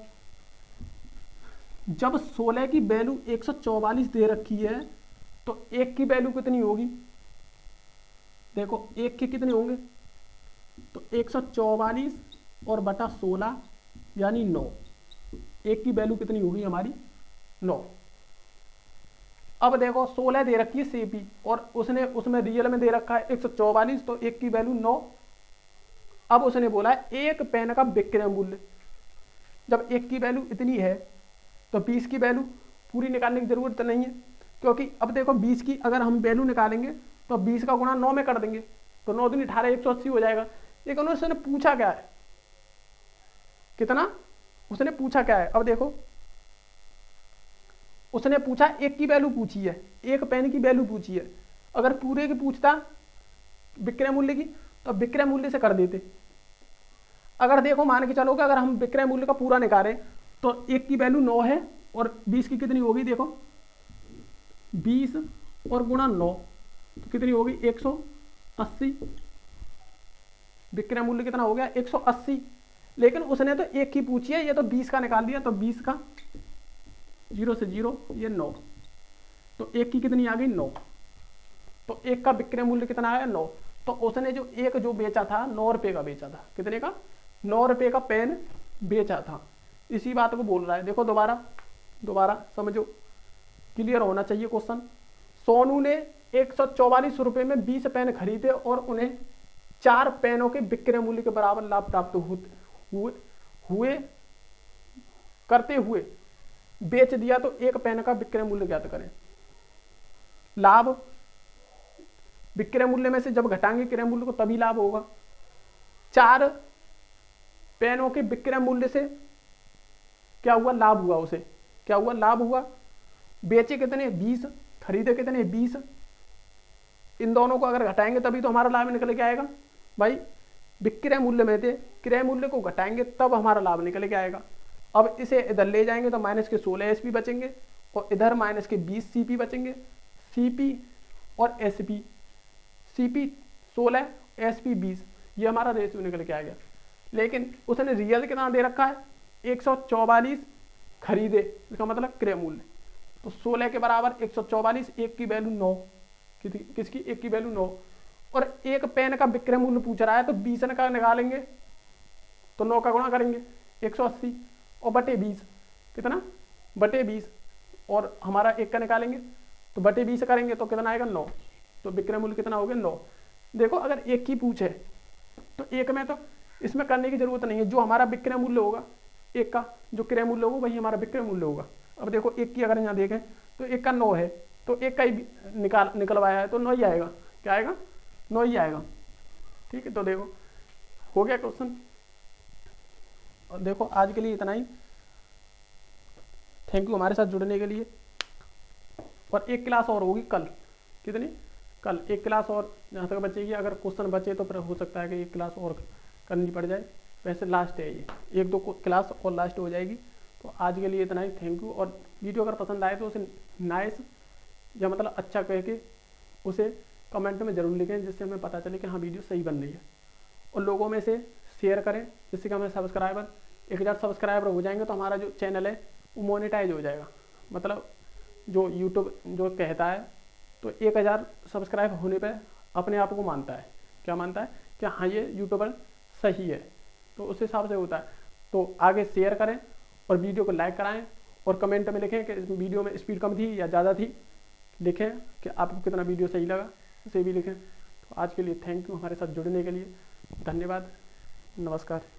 जब 16 की वैल्यू 144 दे रखी है तो 1 की वैल्यू कितनी होगी, देखो 1 के कितने होंगे, तो 144 और बटा 16 यानी 9, 1 की वैल्यू कितनी होगी हमारी 9। अब देखो 16 दे रखी है सीपी और उसने उसमें रियल में दे रखा है 144, तो 1 की वैल्यू 9। अब उसने बोला है एक पेन का विक्रय मूल्य, जब 1 की वैल्यू इतनी है तो 20 की वैल्यू पूरी निकालने की जरूरत नहीं है, क्योंकि अब देखो 20 की अगर हम वैल्यू निकालेंगे तो 20 का गुणा 9 में कर देंगे, तो 9 दूनी 18 180 हो जाएगा। लेकिन उसने पूछा क्या है, कितना उसने पूछा क्या है, अब देखो उसने पूछा 1 की वैल्यू पूछी है, एक पेन की वैल्यू पूछी है। अगर पूरे की पूछता विक्रय मूल्य की तो विक्रय मूल्य से कर देते। अगर देखो मान के चलो कि अगर हम विक्रय मूल्य का पूरा निकालें तो 1 की वैल्यू 9 है और 20 की कितनी होगी, देखो 20 और गुणा 9 तो कितनी होगी 180, विक्रय मूल्य कितना हो गया 180। लेकिन उसने तो 1 की पूछी है, ये तो 20 का निकाल दिया, तो 20 का 0 से 0 ये 9, तो 1 की कितनी आ गई 9, तो 1 का विक्रय मूल्य कितना आया 9। तो उसने जो एक जो बेचा था 9 रुपए का बेचा था, कितने का 9 रुपए का पेन बेचा था, इसी बात को बोल रहा है। देखो दोबारा समझो, क्लियर होना चाहिए क्वेश्चन। सोनू ने 144 रुपए में 20 पेन खरीदे और उन्हें 4 पेनों के विक्रय मूल्य के बराबर लाभ प्राप्त करते हुए बेच दिया, तो एक पेन का विक्रय मूल्य ज्ञात करें। लाभ विक्रय मूल्य में से जब घटाएंगे क्रय मूल्य को तभी लाभ होगा। 4 पेनों के विक्रय मूल्य से क्या हुआ, लाभ हुआ, उसे क्या हुआ, लाभ हुआ। बेचे कितने 20, खरीदे कितने 20, इन दोनों को अगर घटाएंगे तभी तो हमारा लाभ निकल के आएगा। भाई विक्रय मूल्य में थे, क्रय मूल्य को घटाएंगे तब हमारा लाभ निकल के आएगा। अब इसे इधर ले जाएंगे तो माइनस के 16 एसपी बचेंगे और इधर माइनस के 20 सीपी बचेंगे। सीपी और एसपी, सीपी 16 एसपी 20, ये हमारा रेशियो निकल के आ गया। लेकिन उसने रियल कितना दे रखा है 144 खरीदे, इसका मतलब क्रय मूल्य, तो 16 के बराबर 144, 1 की वैल्यू 9, किसकी 1 की वैल्यू 9, और एक पेन का विक्रय मूल्य पूछ रहा है तो 20 का निकालेंगे तो 9 का गुणा करेंगे 180 और बटे 20 कितना बटे 20, और हमारा 1 का निकालेंगे तो बटे 20 करेंगे तो कितना आएगा 9, तो विक्रय मूल्य कितना हो गया 9। देखो अगर 1 की पूछे तो 1 में तो इसमें करने की जरूरत नहीं है, जो हमारा विक्रय मूल्य होगा एक का जो क्रय मूल्य होगा वही हमारा विक्रय मूल्य होगा। अब देखो एक की अगर यहाँ देखें तो एक का 9 है, तो एक का ही निकलवाया है तो 9 ही आएगा। क्या आएगा? 9 ही आएगा। ठीक है, तो देखो हो गया क्वेश्चन। और देखो आज के लिए इतना ही। थैंक यू हमारे साथ जुड़ने के लिए। और एक क्लास और होगी कल। कितनी? कल एक क्लास और जहाँ तक बचेगी। अगर क्वेश्चन बचे तो फिर हो सकता है कि एक क्लास और करनी पड़ जाए। वैसे लास्ट है ये, एक दो क्लास और लास्ट हो जाएगी। तो आज के लिए इतना ही। Thank you. और वीडियो अगर पसंद आए तो उसे नाइस या मतलब अच्छा कह के उसे कमेंट में ज़रूर लिखें, जिससे हमें पता चले कि हाँ वीडियो सही बन रही है। और लोगों में से शेयर करें, जिससे कि हमें सब्सक्राइबर 1000 सब्सक्राइबर हो जाएंगे तो हमारा जो चैनल है वो मोनेटाइज हो जाएगा। मतलब जो यूट्यूब जो कहता है तो 1000 सब्सक्राइब होने पे अपने आप को मानता है। क्या मानता है? कि हाँ ये यूट्यूबर सही है, तो उस हिसाब से होता है। तो आगे शेयर करें और वीडियो को लाइक कराएं और कमेंट में लिखें कि इस वीडियो में स्पीड कम थी या ज़्यादा थी। लिखें कि आपको कितना वीडियो सही लगा, उसे भी लिखें। तो आज के लिए थैंक यू हमारे साथ जुड़ने के लिए। धन्यवाद। नमस्कार।